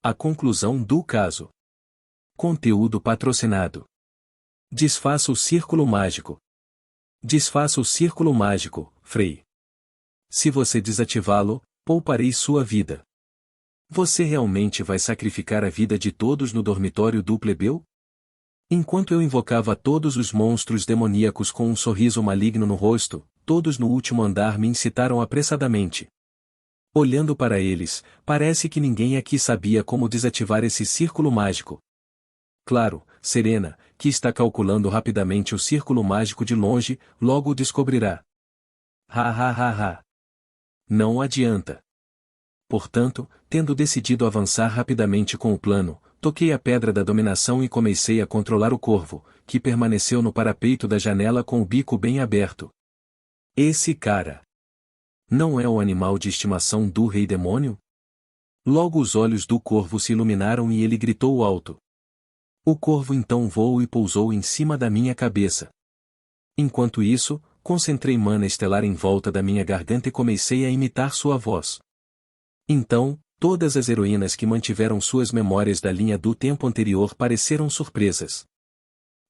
A conclusão do caso. Conteúdo patrocinado. Desfaça o círculo mágico. Desfaça o círculo mágico, Frei. Se você desativá-lo, pouparei sua vida. Você realmente vai sacrificar a vida de todos no dormitório do plebeu? Enquanto eu invocava todos os monstros demoníacos com um sorriso maligno no rosto, todos no último andar me incitaram apressadamente. Olhando para eles, parece que ninguém aqui sabia como desativar esse círculo mágico. Claro, Serena, que está calculando rapidamente o círculo mágico de longe, logo o descobrirá. Ha ha ha ha. Não adianta. Portanto, tendo decidido avançar rapidamente com o plano, toquei a pedra da dominação e comecei a controlar o corvo, que permaneceu no parapeito da janela com o bico bem aberto. Esse cara não é o animal de estimação do rei demônio? Logo os olhos do corvo se iluminaram e ele gritou alto. O corvo então voou e pousou em cima da minha cabeça. Enquanto isso, concentrei mana estelar em volta da minha garganta e comecei a imitar sua voz. Então, todas as heroínas que mantiveram suas memórias da linha do tempo anterior pareceram surpresas.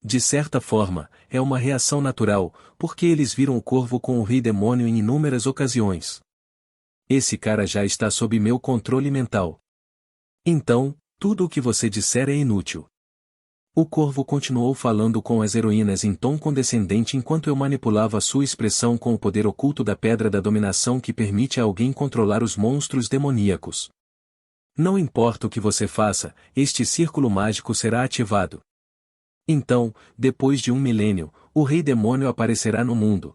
De certa forma, é uma reação natural, porque eles viram o corvo com o rei demônio em inúmeras ocasiões. Esse cara já está sob meu controle mental. Então, tudo o que você disser é inútil. O corvo continuou falando com as heroínas em tom condescendente enquanto eu manipulava sua expressão com o poder oculto da pedra da dominação que permite a alguém controlar os monstros demoníacos. Não importa o que você faça, este círculo mágico será ativado. Então, depois de 1 milênio, o rei demônio aparecerá no mundo.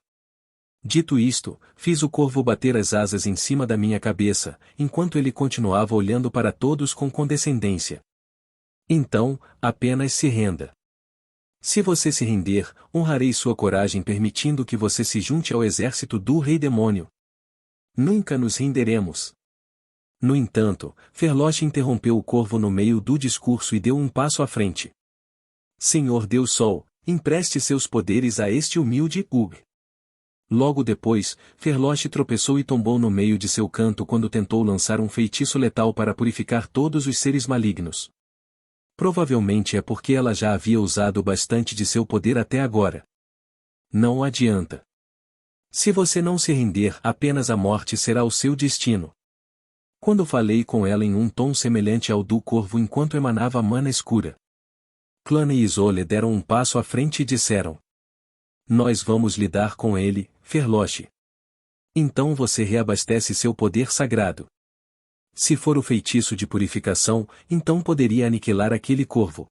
Dito isto, fiz o corvo bater as asas em cima da minha cabeça, enquanto ele continuava olhando para todos com condescendência. Então, apenas se renda. Se você se render, honrarei sua coragem permitindo que você se junte ao exército do rei demônio. Nunca nos renderemos. No entanto, Ferloche interrompeu o corvo no meio do discurso e deu um passo à frente. Senhor Deus Sol, empreste seus poderes a este humilde Ug. Logo depois, Ferloche tropeçou e tombou no meio de seu canto quando tentou lançar um feitiço letal para purificar todos os seres malignos. Provavelmente é porque ela já havia usado bastante de seu poder até agora. Não adianta. Se você não se render, apenas a morte será o seu destino. Quando falei com ela em um tom semelhante ao do corvo enquanto emanava mana escura, Clã e Isolde deram um passo à frente e disseram: Nós vamos lidar com ele, Ferloche. Então você reabastece seu poder sagrado. Se for o feitiço de purificação, então poderia aniquilar aquele corvo.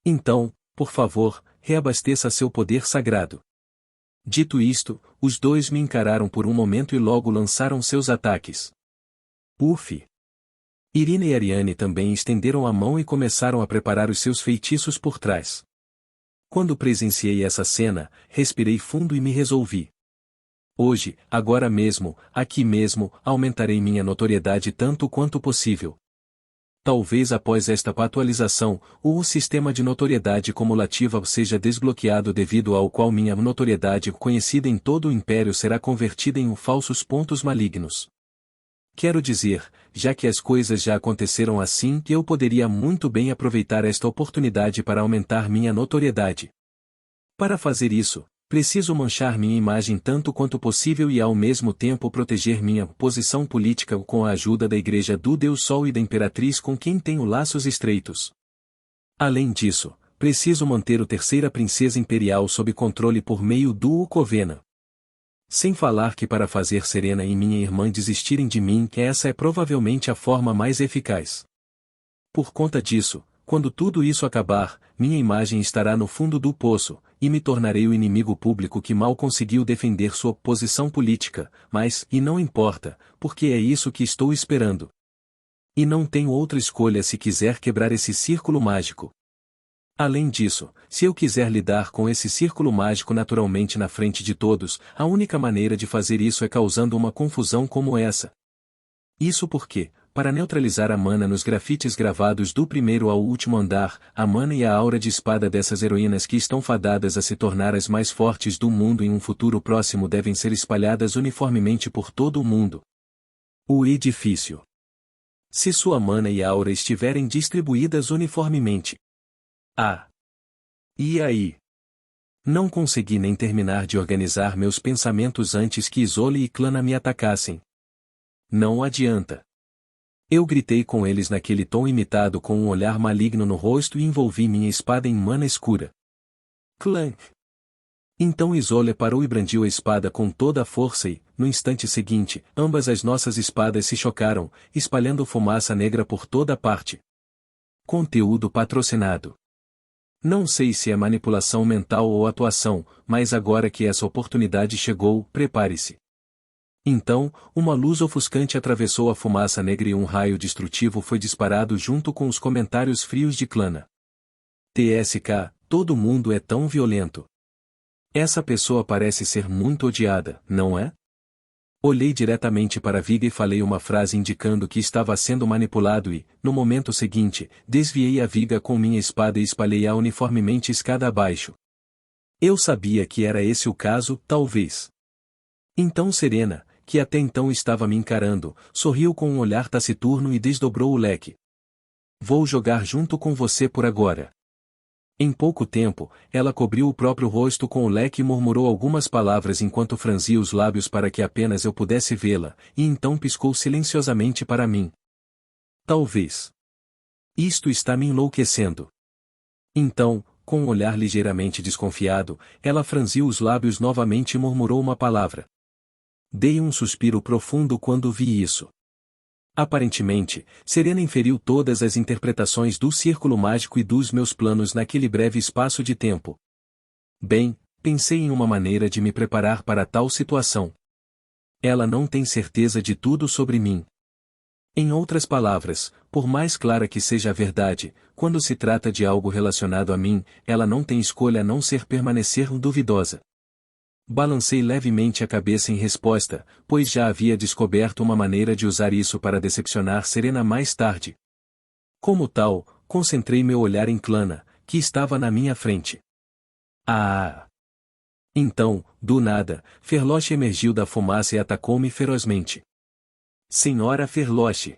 Então, por favor, reabasteça seu poder sagrado. Dito isto, os dois me encararam por um momento e logo lançaram seus ataques. Uf! Irina e Ariane também estenderam a mão e começaram a preparar os seus feitiços por trás. Quando presenciei essa cena, respirei fundo e me resolvi. Hoje, agora mesmo, aqui mesmo, aumentarei minha notoriedade tanto quanto possível. Talvez após esta atualização, o sistema de notoriedade cumulativa seja desbloqueado devido ao qual minha notoriedade conhecida em todo o Império será convertida em falsos pontos malignos. Quero dizer, já que as coisas já aconteceram assim, que eu poderia muito bem aproveitar esta oportunidade para aumentar minha notoriedade. Para fazer isso, preciso manchar minha imagem tanto quanto possível e ao mesmo tempo proteger minha posição política com a ajuda da Igreja do Deus Sol e da Imperatriz com quem tenho laços estreitos. Além disso, preciso manter a terceira princesa imperial sob controle por meio do Ucovena. Sem falar que para fazer Serena e minha irmã desistirem de mim, essa é provavelmente a forma mais eficaz. Por conta disso, quando tudo isso acabar, minha imagem estará no fundo do poço, e me tornarei o inimigo público que mal conseguiu defender sua posição política, mas, e não importa, porque é isso que estou esperando. E não tenho outra escolha se quiser quebrar esse círculo mágico. Além disso, se eu quiser lidar com esse círculo mágico naturalmente na frente de todos, a única maneira de fazer isso é causando uma confusão como essa. Isso porque, para neutralizar a mana nos grafites gravados do primeiro ao último andar, a mana e a aura de espada dessas heroínas que estão fadadas a se tornar as mais fortes do mundo em um futuro próximo devem ser espalhadas uniformemente por todo o mundo. O edifício. Se sua mana e aura estiverem distribuídas uniformemente. Ah! E aí? Não consegui nem terminar de organizar meus pensamentos antes que Isolde e Clana me atacassem. Não adianta. Eu gritei com eles naquele tom imitado com um olhar maligno no rosto e envolvi minha espada em mana escura. Clank! Então Isolde parou e brandiu a espada com toda a força e, no instante seguinte, ambas as nossas espadas se chocaram, espalhando fumaça negra por toda parte. Conteúdo patrocinado. Não sei se é manipulação mental ou atuação, mas agora que essa oportunidade chegou, prepare-se. Então, uma luz ofuscante atravessou a fumaça negra e um raio destrutivo foi disparado junto com os comentários frios de Clana. TSK, todo mundo é tão violento. Essa pessoa parece ser muito odiada, não é? Olhei diretamente para a viga e falei uma frase indicando que estava sendo manipulado e, no momento seguinte, desviei a viga com minha espada e espalhei-a uniformemente escada abaixo. Eu sabia que era esse o caso, talvez. Então Serena, que até então estava me encarando, sorriu com um olhar taciturno e desdobrou o leque. Vou jogar junto com você por agora. Em pouco tempo, ela cobriu o próprio rosto com o leque e murmurou algumas palavras enquanto franzia os lábios para que apenas eu pudesse vê-la, e então piscou silenciosamente para mim. Talvez. Isto está me enlouquecendo. Então, com um olhar ligeiramente desconfiado, ela franziu os lábios novamente e murmurou uma palavra. Dei um suspiro profundo quando vi isso. Aparentemente, Serena inferiu todas as interpretações do círculo mágico e dos meus planos naquele breve espaço de tempo. Bem, pensei em uma maneira de me preparar para tal situação. Ela não tem certeza de tudo sobre mim. Em outras palavras, por mais clara que seja a verdade, quando se trata de algo relacionado a mim, ela não tem escolha a não ser permanecer duvidosa. Balancei levemente a cabeça em resposta, pois já havia descoberto uma maneira de usar isso para decepcionar Serena mais tarde. Como tal, concentrei meu olhar em Clana, que estava na minha frente. Ah! Então, do nada, Ferloche emergiu da fumaça e atacou-me ferozmente. Senhora Ferloche!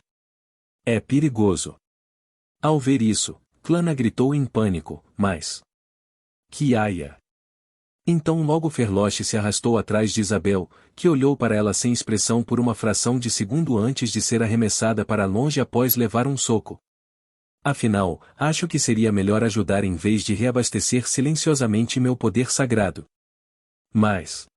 É perigoso! Ao ver isso, Clana gritou em pânico, mas... Kiaya! Então logo Ferloche se arrastou atrás de Isabel, que olhou para ela sem expressão por uma fração de segundo antes de ser arremessada para longe após levar um soco. Afinal, acho que seria melhor ajudar em vez de reabastecer silenciosamente meu poder sagrado. Mas...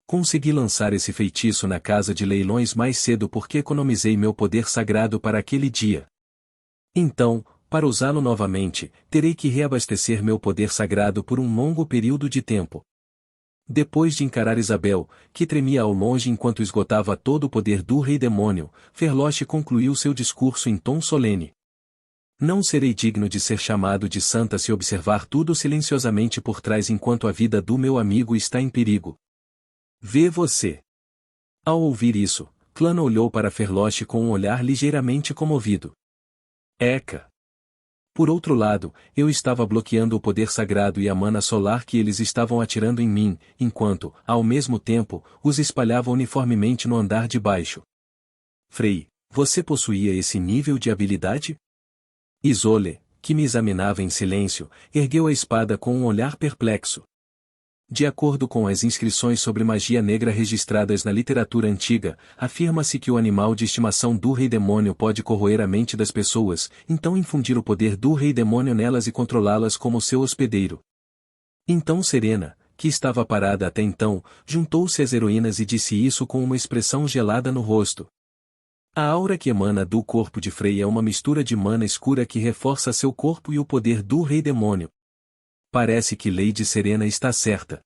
consegui lançar esse feitiço na casa de leilões mais cedo porque economizei meu poder sagrado para aquele dia. Então, para usá-lo novamente, terei que reabastecer meu poder sagrado por um longo período de tempo. Depois de encarar Isabel, que tremia ao longe enquanto esgotava todo o poder do Rei Demônio, Ferloche concluiu seu discurso em tom solene. Não serei digno de ser chamado de santa se observar tudo silenciosamente por trás enquanto a vida do meu amigo está em perigo. Vê você. Ao ouvir isso, Clana olhou para Ferloche com um olhar ligeiramente comovido. Eca! Por outro lado, eu estava bloqueando o poder sagrado e a mana solar que eles estavam atirando em mim, enquanto, ao mesmo tempo, os espalhava uniformemente no andar de baixo. Frei, você possuía esse nível de habilidade? Isolde, que me examinava em silêncio, ergueu a espada com um olhar perplexo. De acordo com as inscrições sobre magia negra registradas na literatura antiga, afirma-se que o animal de estimação do Rei Demônio pode corroer a mente das pessoas, então infundir o poder do Rei Demônio nelas e controlá-las como seu hospedeiro. Então Serena, que estava parada até então, juntou-se às heroínas e disse isso com uma expressão gelada no rosto. A aura que emana do corpo de Frei é uma mistura de mana escura que reforça seu corpo e o poder do Rei Demônio. Parece que Lady Serena está certa.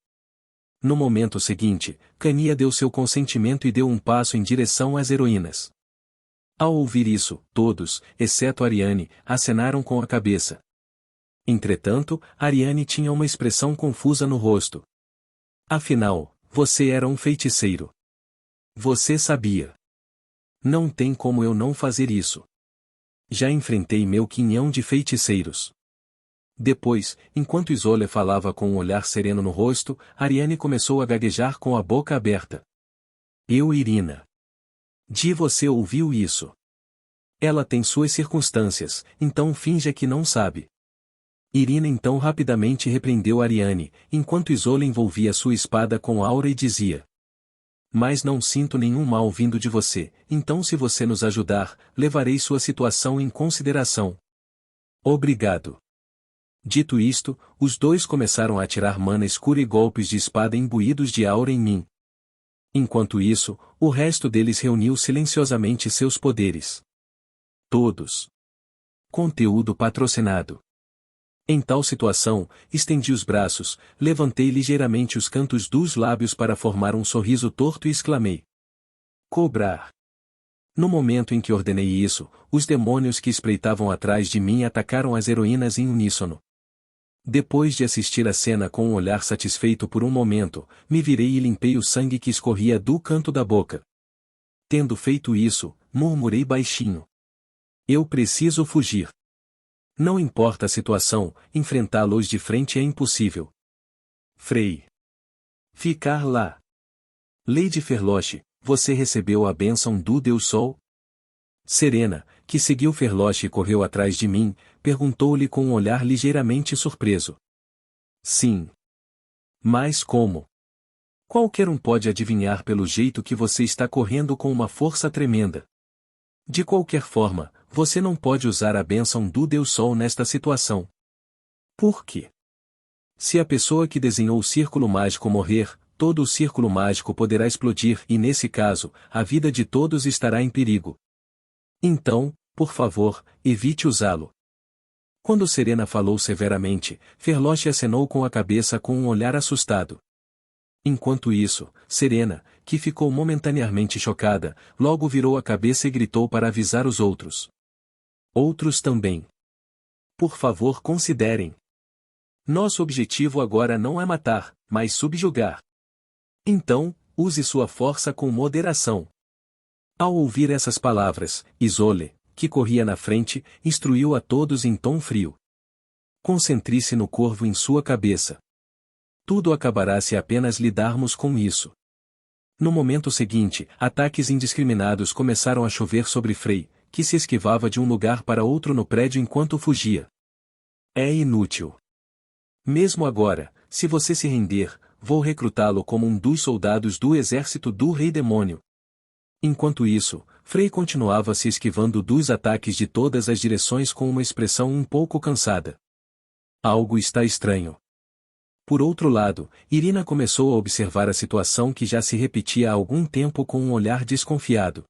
No momento seguinte, Cania deu seu consentimento e deu um passo em direção às heroínas. Ao ouvir isso, todos, exceto Ariane, acenaram com a cabeça. Entretanto, Ariane tinha uma expressão confusa no rosto. Afinal, você era um feiticeiro. Você sabia. Não tem como eu não fazer isso. Já enfrentei meu quinhão de feiticeiros. Depois, enquanto Isolde falava com um olhar sereno no rosto, Ariane começou a gaguejar com a boca aberta. Irina. Di, você ouviu isso? Ela tem suas circunstâncias, então finja que não sabe. Irina então rapidamente repreendeu Ariane, enquanto Isolde envolvia sua espada com aura e dizia: Mas não sinto nenhum mal vindo de você, então se você nos ajudar, levarei sua situação em consideração. Obrigado. Dito isto, os dois começaram a atirar mana escura e golpes de espada imbuídos de aura em mim. Enquanto isso, o resto deles reuniu silenciosamente seus poderes. Todos. Conteúdo patrocinado. Em tal situação, estendi os braços, levantei ligeiramente os cantos dos lábios para formar um sorriso torto e exclamei: Cobrar! No momento em que ordenei isso, os demônios que espreitavam atrás de mim atacaram as heroínas em uníssono. Depois de assistir a cena com um olhar satisfeito por um momento, me virei e limpei o sangue que escorria do canto da boca. Tendo feito isso, murmurei baixinho: Eu preciso fugir. Não importa a situação, enfrentá-los de frente é impossível. Frei. Ficar lá. Lady Ferloche, você recebeu a bênção do Deus Sol? Serena, que seguiu Ferloche e correu atrás de mim, perguntou-lhe com um olhar ligeiramente surpreso. Sim. Mas como? Qualquer um pode adivinhar pelo jeito que você está correndo com uma força tremenda. De qualquer forma, você não pode usar a bênção do Deus Sol nesta situação. Por quê? Se a pessoa que desenhou o círculo mágico morrer, todo o círculo mágico poderá explodir e nesse caso, a vida de todos estará em perigo. Então, por favor, evite usá-lo. Quando Serena falou severamente, Ferloche acenou com a cabeça com um olhar assustado. Enquanto isso, Serena, que ficou momentaneamente chocada, logo virou a cabeça e gritou para avisar os outros. Outros também. Por favor, considerem. Nosso objetivo agora não é matar, mas subjugar. Então, use sua força com moderação. Ao ouvir essas palavras, Isolde, que corria na frente, instruiu a todos em tom frio. Concentre-se no corvo em sua cabeça. Tudo acabará se apenas lidarmos com isso. No momento seguinte, ataques indiscriminados começaram a chover sobre Frei, que se esquivava de um lugar para outro no prédio enquanto fugia. É inútil. Mesmo agora, se você se render, vou recrutá-lo como um dos soldados do exército do Rei Demônio. Enquanto isso, Frei continuava se esquivando dos ataques de todas as direções com uma expressão um pouco cansada. Algo está estranho. Por outro lado, Irina começou a observar a situação que já se repetia há algum tempo com um olhar desconfiado.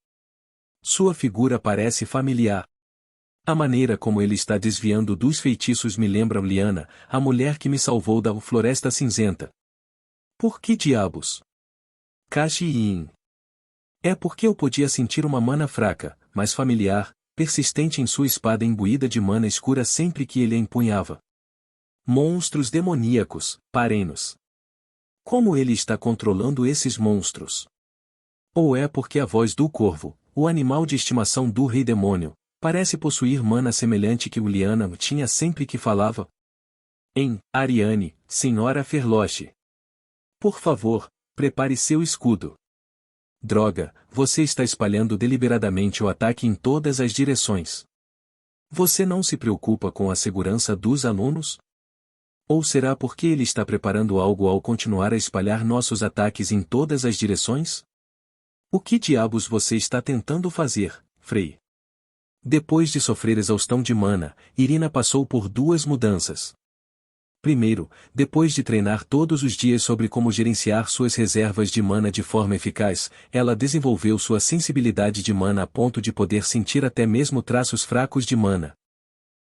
Sua figura parece familiar. A maneira como ele está desviando dos feitiços me lembra Liana, a mulher que me salvou da Floresta Cinzenta. Por que diabos? Caxiin. É porque eu podia sentir uma mana fraca, mas familiar, persistente em sua espada imbuída de mana escura sempre que ele a empunhava. Monstros demoníacos, parem-nos. Como ele está controlando esses monstros? Ou é porque a voz do corvo, o animal de estimação do Rei Demônio, parece possuir mana semelhante que Liana tinha sempre que falava? Ariane, Senhora Ferloche. Por favor, prepare seu escudo. Droga, você está espalhando deliberadamente o ataque em todas as direções. Você não se preocupa com a segurança dos alunos? Ou será porque ele está preparando algo ao continuar a espalhar nossos ataques em todas as direções? O que diabos você está tentando fazer, Frei? Depois de sofrer exaustão de mana, Irina passou por duas mudanças. Primeiro, depois de treinar todos os dias sobre como gerenciar suas reservas de mana de forma eficaz, ela desenvolveu sua sensibilidade de mana a ponto de poder sentir até mesmo traços fracos de mana.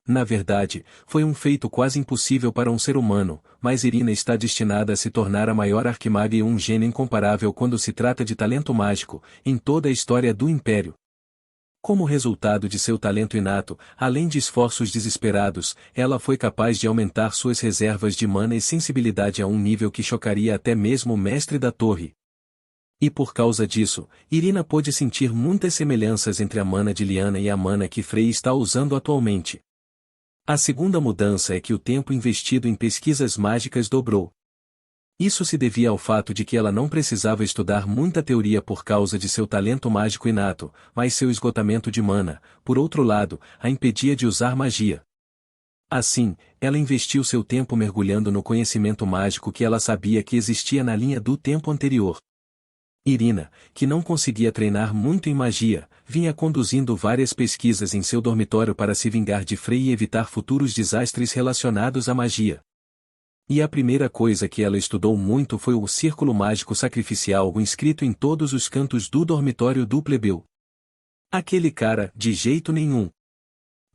Na verdade, foi um feito quase impossível para um ser humano, mas Irina está destinada a se tornar a maior arquimaga e um gênio incomparável quando se trata de talento mágico, em toda a história do Império. Como resultado de seu talento inato, além de esforços desesperados, ela foi capaz de aumentar suas reservas de mana e sensibilidade a um nível que chocaria até mesmo o mestre da torre. E por causa disso, Irina pôde sentir muitas semelhanças entre a mana de Liana e a mana que Frei está usando atualmente. A segunda mudança é que o tempo investido em pesquisas mágicas dobrou. Isso se devia ao fato de que ela não precisava estudar muita teoria por causa de seu talento mágico inato, mas seu esgotamento de mana, por outro lado, a impedia de usar magia. Assim, ela investiu seu tempo mergulhando no conhecimento mágico que ela sabia que existia na linha do tempo anterior. Irina, que não conseguia treinar muito em magia, vinha conduzindo várias pesquisas em seu dormitório para se vingar de Frey e evitar futuros desastres relacionados à magia. E a primeira coisa que ela estudou muito foi o círculo mágico sacrificial inscrito em todos os cantos do dormitório do plebeu. Aquele cara, de jeito nenhum.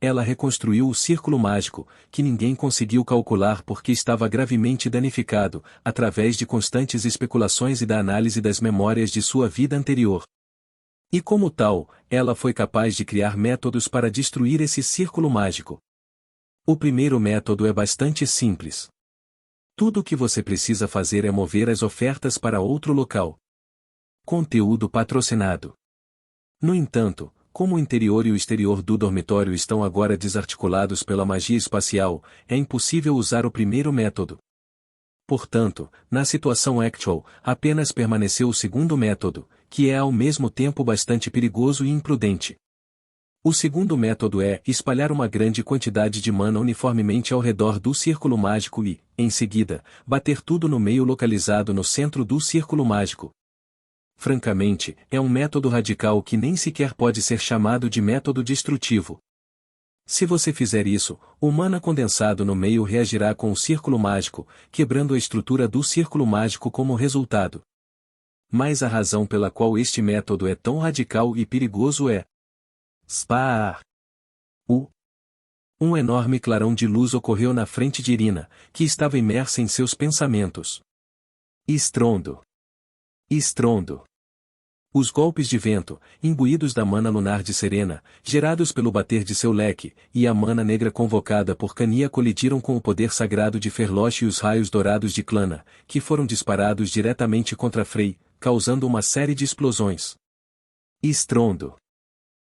Ela reconstruiu o círculo mágico, que ninguém conseguiu calcular porque estava gravemente danificado, através de constantes especulações e da análise das memórias de sua vida anterior. E como tal, ela foi capaz de criar métodos para destruir esse círculo mágico. O primeiro método é bastante simples. Tudo o que você precisa fazer é mover as ofertas para outro local. Conteúdo patrocinado. No entanto, como o interior e o exterior do dormitório estão agora desarticulados pela magia espacial, é impossível usar o primeiro método. Portanto, na situação actual, apenas permaneceu o segundo método, que é ao mesmo tempo bastante perigoso e imprudente. O segundo método é espalhar uma grande quantidade de mana uniformemente ao redor do círculo mágico e, em seguida, bater tudo no meio localizado no centro do círculo mágico. Francamente, é um método radical que nem sequer pode ser chamado de método destrutivo. Se você fizer isso, o mana condensado no meio reagirá com o círculo mágico, quebrando a estrutura do círculo mágico como resultado. Mas a razão pela qual este método é tão radical e perigoso é Spar. Um enorme clarão de luz ocorreu na frente de Irina, que estava imersa em seus pensamentos. Estrondo. Estrondo. Os golpes de vento, imbuídos da mana lunar de Serena, gerados pelo bater de seu leque, e a mana negra convocada por Cania colidiram com o poder sagrado de Ferloche e os raios dourados de Clana, que foram disparados diretamente contra Frey, causando uma série de explosões. Estrondo.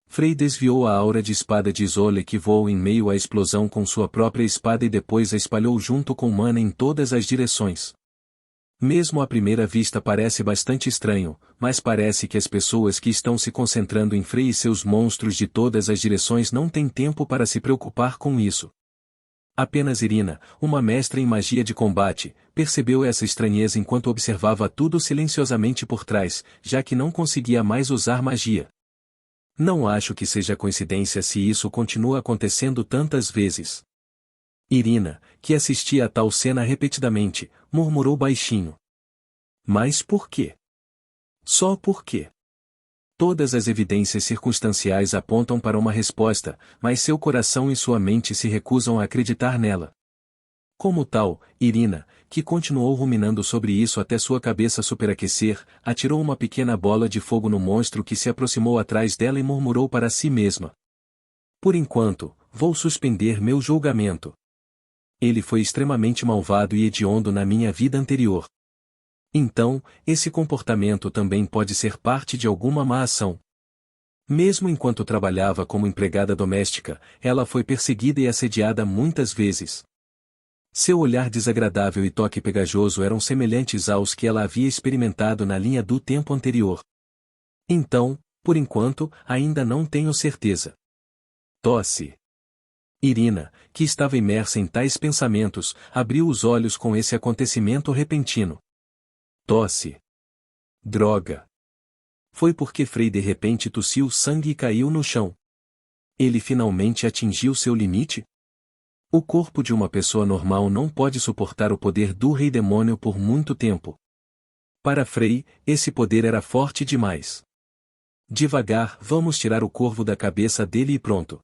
Frey desviou a aura de espada de Isolde que voou em meio à explosão com sua própria espada e depois a espalhou junto com mana em todas as direções. Mesmo à primeira vista parece bastante estranho, mas parece que as pessoas que estão se concentrando em Frey e seus monstros de todas as direções não têm tempo para se preocupar com isso. Apenas Irina, uma mestra em magia de combate, percebeu essa estranheza enquanto observava tudo silenciosamente por trás, já que não conseguia mais usar magia. Não acho que seja coincidência se isso continua acontecendo tantas vezes. Irina, que assistia a tal cena repetidamente, murmurou baixinho. Mas por quê? Só por quê? Todas as evidências circunstanciais apontam para uma resposta, mas seu coração e sua mente se recusam a acreditar nela. Como tal, Irina, que continuou ruminando sobre isso até sua cabeça superaquecer, atirou uma pequena bola de fogo no monstro que se aproximou atrás dela e murmurou para si mesma. Por enquanto, vou suspender meu julgamento. Ele foi extremamente malvado e hediondo na minha vida anterior. Então, esse comportamento também pode ser parte de alguma má ação. Mesmo enquanto trabalhava como empregada doméstica, ela foi perseguida e assediada muitas vezes. Seu olhar desagradável e toque pegajoso eram semelhantes aos que ela havia experimentado na linha do tempo anterior. Então, por enquanto, ainda não tenho certeza. Tosse. Irina, que estava imersa em tais pensamentos, abriu os olhos com esse acontecimento repentino. Tosse. Droga. Foi porque Frey de repente tossiu sangue e caiu no chão. Ele finalmente atingiu seu limite? O corpo de uma pessoa normal não pode suportar o poder do rei demônio por muito tempo. Para Frey, esse poder era forte demais. Devagar, vamos tirar o corvo da cabeça dele e pronto.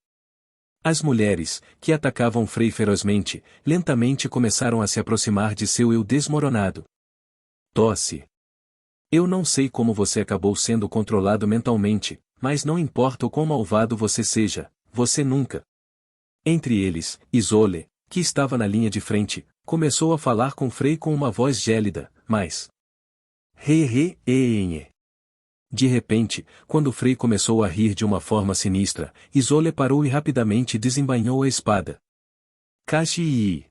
As mulheres, que atacavam Frey ferozmente, lentamente começaram a se aproximar de seu eu desmoronado. Tosse. Eu não sei como você acabou sendo controlado mentalmente, mas não importa o quão malvado você seja, você nunca. Entre eles, Isolde, que estava na linha de frente, começou a falar com Frey com uma voz gélida, mas... De repente, quando Frey começou a rir de uma forma sinistra, Isolde parou e rapidamente desembainhou a espada. Kashi.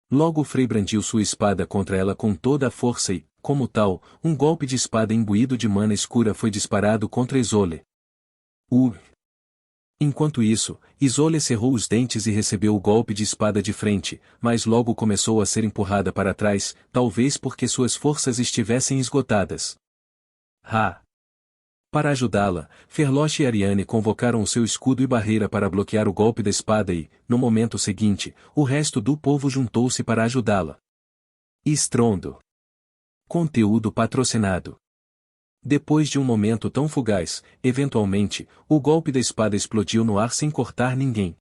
Logo Frei brandiu sua espada contra ela com toda a força e, como tal, um golpe de espada imbuído de mana escura foi disparado contra Isolde. Enquanto isso, Isolde cerrou os dentes e recebeu o golpe de espada de frente, mas logo começou a ser empurrada para trás, talvez porque suas forças estivessem esgotadas. Para ajudá-la, Ferloche e Ariane convocaram o seu escudo e barreira para bloquear o golpe da espada e, no momento seguinte, o resto do povo juntou-se para ajudá-la. Estrondo. Conteúdo patrocinado. Depois de um momento tão fugaz, eventualmente, o golpe da espada explodiu no ar sem cortar ninguém.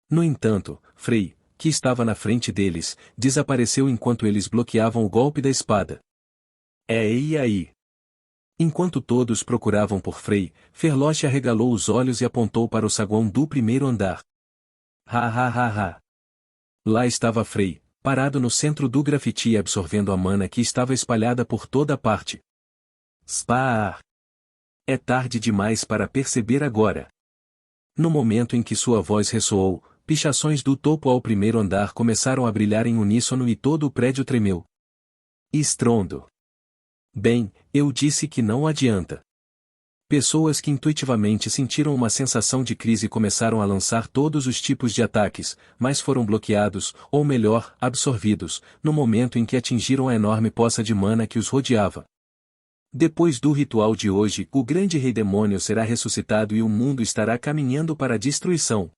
No entanto, Frei, que estava na frente deles, desapareceu enquanto eles bloqueavam o golpe da espada. E aí? Enquanto todos procuravam por Frei, Ferloche arregalou os olhos e apontou para o saguão do primeiro andar. Lá estava Frei, parado no centro do grafite e absorvendo a mana que estava espalhada por toda parte. Spar! É tarde demais para perceber agora. No momento em que sua voz ressoou, pichações do topo ao primeiro andar começaram a brilhar em uníssono e todo o prédio tremeu. Estrondo. Bem, eu disse que não adianta. Pessoas que intuitivamente sentiram uma sensação de crise começaram a lançar todos os tipos de ataques, mas foram bloqueados, ou melhor, absorvidos, no momento em que atingiram a enorme poça de mana que os rodeava. Depois do ritual de hoje, o grande rei demônio será ressuscitado e o mundo estará caminhando para a destruição.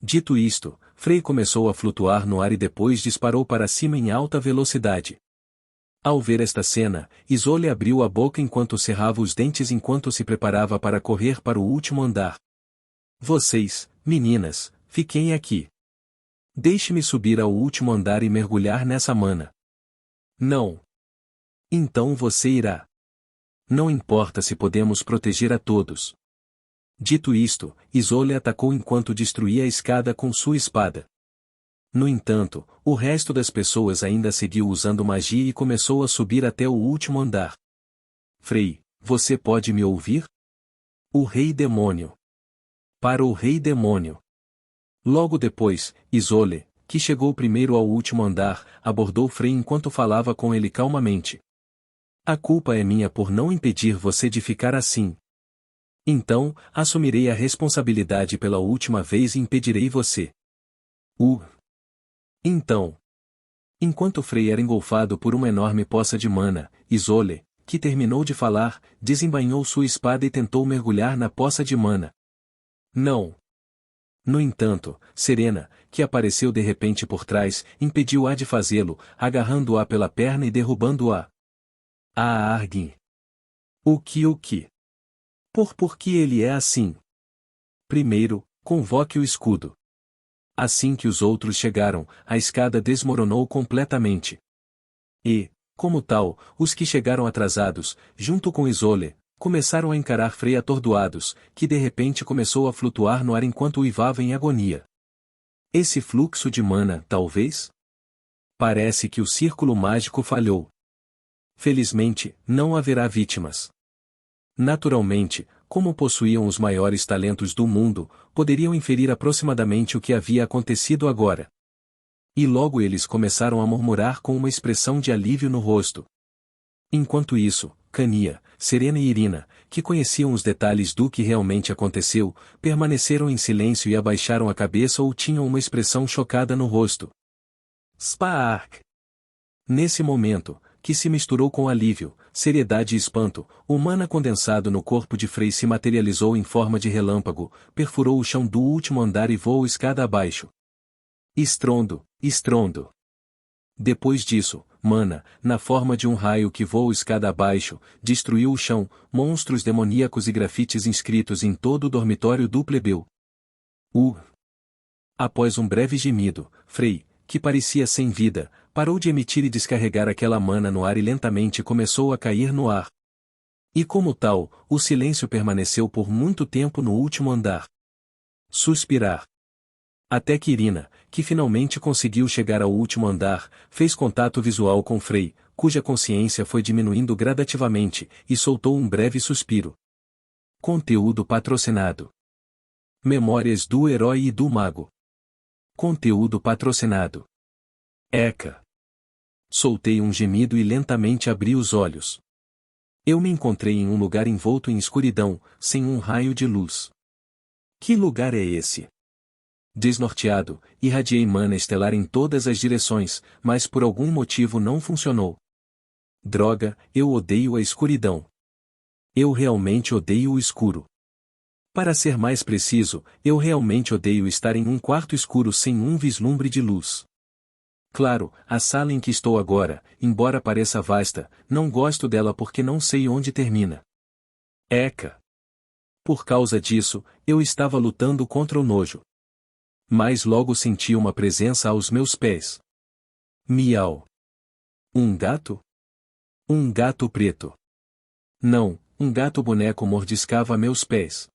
Dito isto, Frei começou a flutuar no ar e depois disparou para cima em alta velocidade. Ao ver esta cena, Isolde abriu a boca enquanto cerrava os dentes enquanto se preparava para correr para o último andar. Vocês, meninas, fiquem aqui. Deixe-me subir ao último andar e mergulhar nessa mana. Não. Então você irá. Não importa se podemos proteger a todos. Dito isto, Isolde atacou enquanto destruía a escada com sua espada. No entanto, o resto das pessoas ainda seguiu usando magia e começou a subir até o último andar. Frei, você pode me ouvir? O Rei Demônio. Para o Rei Demônio. Logo depois, Isolde, que chegou primeiro ao último andar, abordou Frei enquanto falava com ele calmamente. A culpa é minha por não impedir você de ficar assim. Então, assumirei a responsabilidade pela última vez e impedirei você. Então. Enquanto Frei era engolfado por uma enorme poça de mana, Isolde, que terminou de falar, desembainhou sua espada e tentou mergulhar na poça de mana. Não. No entanto, Serena, que apareceu de repente por trás, impediu-a de fazê-lo, agarrando-a pela perna e derrubando-a. Arguin. O que? Por que ele é assim? Primeiro, convoque o escudo. Assim que os outros chegaram, a escada desmoronou completamente. E, como tal, os que chegaram atrasados, junto com Isolde, começaram a encarar Frei atordoados, que de repente começou a flutuar no ar enquanto uivava em agonia. Esse fluxo de mana, talvez? Parece que o círculo mágico falhou. Felizmente, não haverá vítimas. Naturalmente, como possuíam os maiores talentos do mundo, poderiam inferir aproximadamente o que havia acontecido agora. E logo eles começaram a murmurar com uma expressão de alívio no rosto. Enquanto isso, Cania, Serena e Irina, que conheciam os detalhes do que realmente aconteceu, permaneceram em silêncio e abaixaram a cabeça ou tinham uma expressão chocada no rosto. Spark! Nesse momento, que se misturou com alívio, seriedade e espanto, o mana condensado no corpo de Frei se materializou em forma de relâmpago, perfurou o chão do último andar e voou escada abaixo. Estrondo. Depois disso, mana, na forma de um raio que voou escada abaixo, destruiu o chão, monstros demoníacos e grafites inscritos em todo o dormitório do plebeu. Após um breve gemido, Frei, que parecia sem vida, parou de emitir e descarregar aquela mana no ar e lentamente começou a cair no ar. E como tal, o silêncio permaneceu por muito tempo no último andar. Suspirar. Até que Irina, que finalmente conseguiu chegar ao último andar, fez contato visual com Frei, cuja consciência foi diminuindo gradativamente, e soltou um breve suspiro. Conteúdo patrocinado. Memórias do Herói e do Mago. Conteúdo patrocinado. Eca. Soltei um gemido e lentamente abri os olhos. Eu me encontrei em um lugar envolto em escuridão, sem um raio de luz. Que lugar é esse? Desnorteado, irradiei mana estelar em todas as direções, mas por algum motivo não funcionou. Droga, eu odeio a escuridão. Eu realmente odeio o escuro. Para ser mais preciso, eu realmente odeio estar em um quarto escuro sem um vislumbre de luz. Claro, a sala em que estou agora, embora pareça vasta, não gosto dela porque não sei onde termina. Eca! Por causa disso, eu estava lutando contra o nojo. Mas logo senti uma presença aos meus pés. Miau! Um gato? Um gato preto. Não, um gato boneco mordiscava meus pés.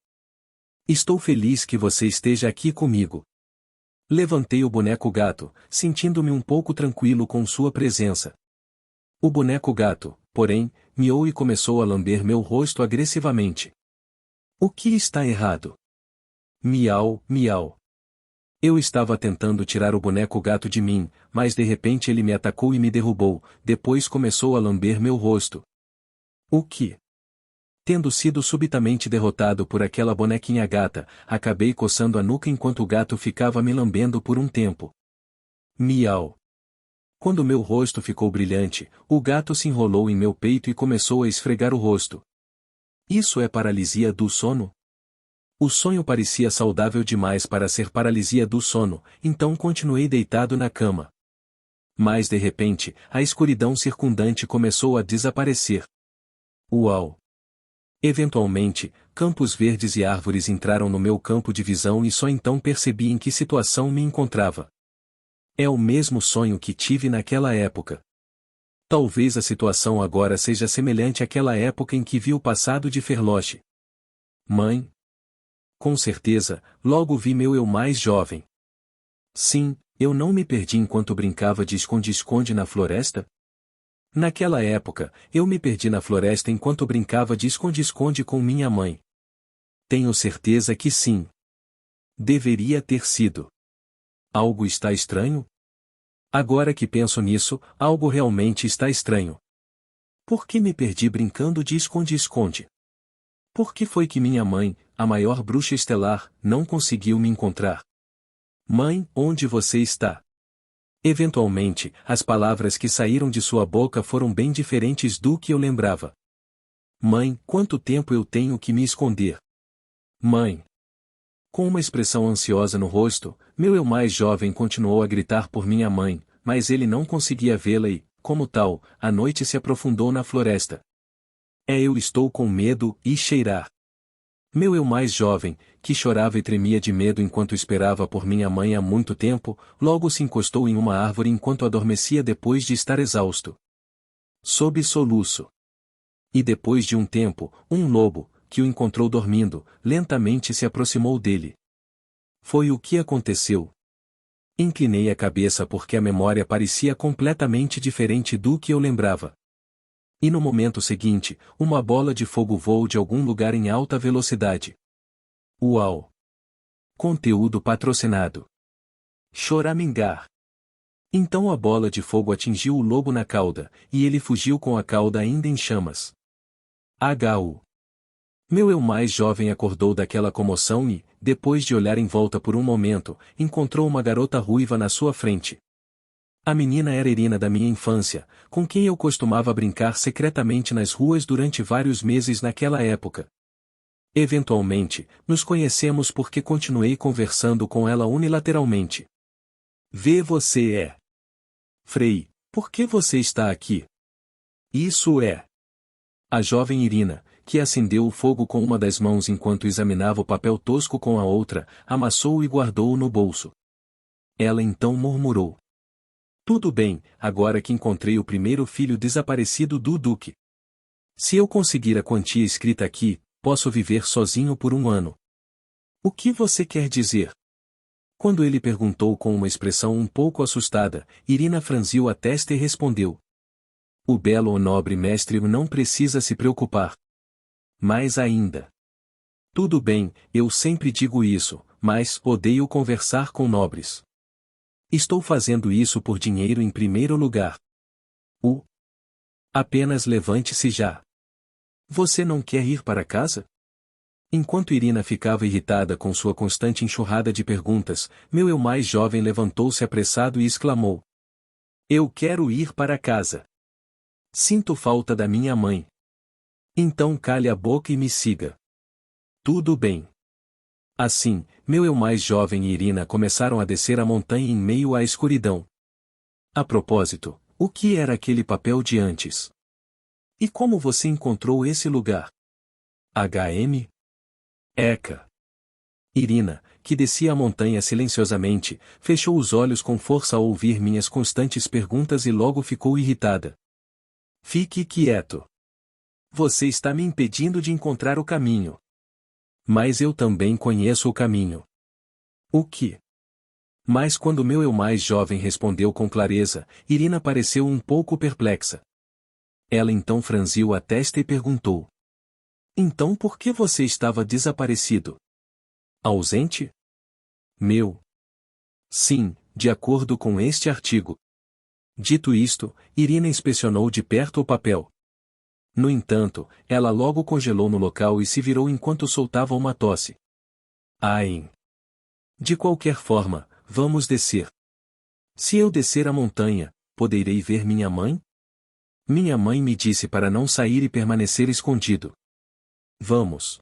Estou feliz que você esteja aqui comigo. Levantei o boneco gato, sentindo-me um pouco tranquilo com sua presença. O boneco gato, porém, miou e começou a lamber meu rosto agressivamente. O que está errado? Miau, miau. Eu estava tentando tirar o boneco gato de mim, mas de repente ele me atacou e me derrubou, depois começou a lamber meu rosto. O que? Tendo sido subitamente derrotado por aquela bonequinha gata, acabei coçando a nuca enquanto o gato ficava me lambendo por um tempo. Miau. Quando meu rosto ficou brilhante, o gato se enrolou em meu peito e começou a esfregar o rosto. Isso é paralisia do sono? O sonho parecia saudável demais para ser paralisia do sono, então continuei deitado na cama. Mas de repente, a escuridão circundante começou a desaparecer. Uau! Eventualmente, campos verdes e árvores entraram no meu campo de visão e só então percebi em que situação me encontrava. É o mesmo sonho que tive naquela época. Talvez a situação agora seja semelhante àquela época em que vi o passado de Ferloche. Mãe? Com certeza, logo vi meu eu mais jovem. Sim, eu não me perdi enquanto brincava de esconde-esconde na floresta? Naquela época, eu me perdi na floresta enquanto brincava de esconde-esconde com minha mãe. Tenho certeza que sim. Deveria ter sido. Algo está estranho? Agora que penso nisso, algo realmente está estranho. Por que me perdi brincando de esconde-esconde? Por que foi que minha mãe, a maior bruxa estelar, não conseguiu me encontrar? Mãe, onde você está? Eventualmente, as palavras que saíram de sua boca foram bem diferentes do que eu lembrava. Mãe, quanto tempo eu tenho que me esconder? Mãe. Com uma expressão ansiosa no rosto, meu eu mais jovem continuou a gritar por minha mãe, mas ele não conseguia vê-la e, como tal, a noite se aprofundou na floresta. Eu estou com medo e cheirar. Meu eu mais jovem, que chorava e tremia de medo enquanto esperava por minha mãe há muito tempo, logo se encostou em uma árvore enquanto adormecia depois de estar exausto. Sob soluço. E depois de um tempo, um lobo, que o encontrou dormindo, lentamente se aproximou dele. Foi o que aconteceu. Inclinei a cabeça porque a memória parecia completamente diferente do que eu lembrava. E no momento seguinte, uma bola de fogo voou de algum lugar em alta velocidade. Uau! Conteúdo patrocinado. Choramingar. Então a bola de fogo atingiu o lobo na cauda, e ele fugiu com a cauda ainda em chamas. HU. Meu eu mais jovem acordou daquela comoção e, depois de olhar em volta por um momento, encontrou uma garota ruiva na sua frente. A menina era Irina da minha infância, com quem eu costumava brincar secretamente nas ruas durante vários meses naquela época. Eventualmente, nos conhecemos porque continuei conversando com ela unilateralmente. Você é. Frei, por que você está aqui? Isso é. A jovem Irina, que acendeu o fogo com uma das mãos enquanto examinava o papel tosco com a outra, amassou-o e guardou-o no bolso. Ela então murmurou. Tudo bem, agora que encontrei o primeiro filho desaparecido do Duque. Se eu conseguir a quantia escrita aqui, posso viver sozinho por um ano. O que você quer dizer? Quando ele perguntou com uma expressão um pouco assustada, Irina franziu a testa e respondeu. O belo ou nobre mestre não precisa se preocupar. Mais ainda. Tudo bem, eu sempre digo isso, mas odeio conversar com nobres. Estou fazendo isso por dinheiro em primeiro lugar. Apenas levante-se já. Você não quer ir para casa? Enquanto Irina ficava irritada com sua constante enxurrada de perguntas, meu eu mais jovem levantou-se apressado e exclamou: Eu quero ir para casa. Sinto falta da minha mãe. Então cale a boca e me siga. Tudo bem. Assim, meu eu mais jovem e Irina começaram a descer a montanha em meio à escuridão. A propósito, o que era aquele papel de antes? E como você encontrou esse lugar? HM? Eca. Irina, que descia a montanha silenciosamente, fechou os olhos com força ao ouvir minhas constantes perguntas e logo ficou irritada. Fique quieto. Você está me impedindo de encontrar o caminho. Mas eu também conheço o caminho. O que? Mas quando meu eu mais jovem respondeu com clareza, Irina pareceu um pouco perplexa. Ela então franziu a testa e perguntou: Então por que você estava desaparecido? Ausente? Sim, de acordo com este artigo. Dito isto, Irina inspecionou de perto o papel. No entanto, ela logo congelou no local e se virou enquanto soltava uma tosse. Ai! De qualquer forma, vamos descer. Se eu descer a montanha, poderei ver minha mãe? Minha mãe me disse para não sair e permanecer escondido. Vamos.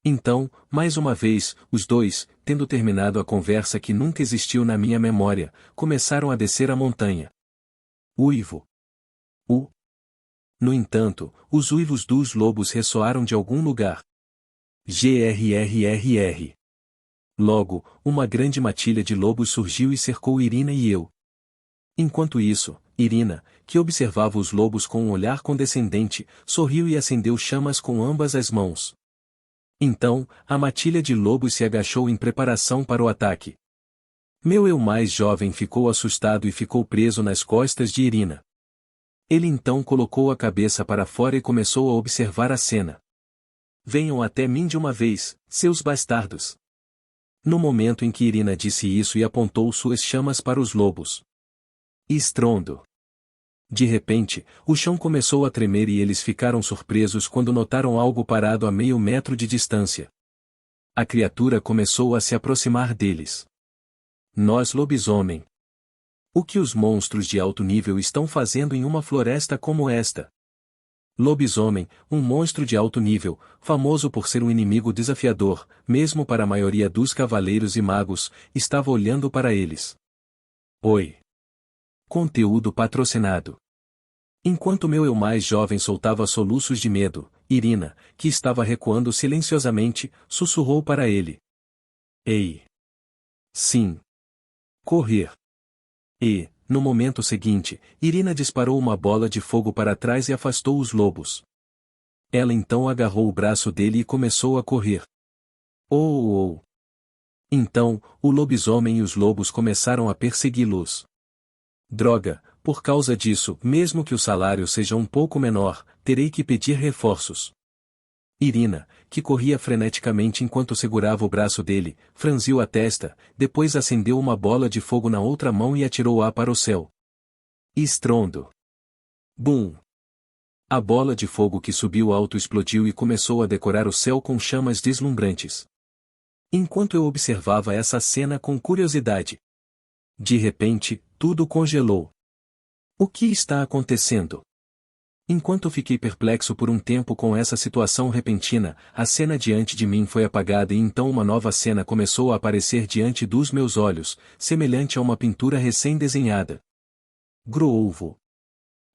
Então, mais uma vez, os dois, tendo terminado a conversa que nunca existiu na minha memória, começaram a descer a montanha. Uivo. No entanto, os uivos dos lobos ressoaram de algum lugar. Grrrr. Logo, uma grande matilha de lobos surgiu e cercou Irina e eu. Enquanto isso, Irina, que observava os lobos com um olhar condescendente, sorriu e acendeu chamas com ambas as mãos. Então, a matilha de lobos se agachou em preparação para o ataque. Meu eu mais jovem ficou assustado e ficou preso nas costas de Irina. Ele então colocou a cabeça para fora e começou a observar a cena. Venham até mim de uma vez, seus bastardos. No momento em que Irina disse isso e apontou suas chamas para os lobos. Estrondo. De repente, o chão começou a tremer e eles ficaram surpresos quando notaram algo parado a meio metro de distância. A criatura começou a se aproximar deles. Nós lobisomem. O que os monstros de alto nível estão fazendo em uma floresta como esta? Lobisomem, um monstro de alto nível, famoso por ser um inimigo desafiador, mesmo para a maioria dos cavaleiros e magos, estava olhando para eles. Oi. Conteúdo patrocinado. Enquanto meu eu mais jovem soltava soluços de medo, Irina, que estava recuando silenciosamente, sussurrou para ele. Ei. Sim. Correr. E, no momento seguinte, Irina disparou uma bola de fogo para trás e afastou os lobos. Ela então agarrou o braço dele e começou a correr. Oh! Então, o lobisomem e os lobos começaram a persegui-los. Droga, por causa disso, mesmo que o salário seja um pouco menor, terei que pedir reforços. Irina, que corria freneticamente enquanto segurava o braço dele, franziu a testa, depois acendeu uma bola de fogo na outra mão e atirou-a para o céu. Estrondo. Bum! A bola de fogo que subiu alto explodiu e começou a decorar o céu com chamas deslumbrantes. Enquanto eu observava essa cena com curiosidade, de repente, tudo congelou. O que está acontecendo? Enquanto fiquei perplexo por um tempo com essa situação repentina, a cena diante de mim foi apagada e então uma nova cena começou a aparecer diante dos meus olhos, semelhante a uma pintura recém-desenhada. Groovo.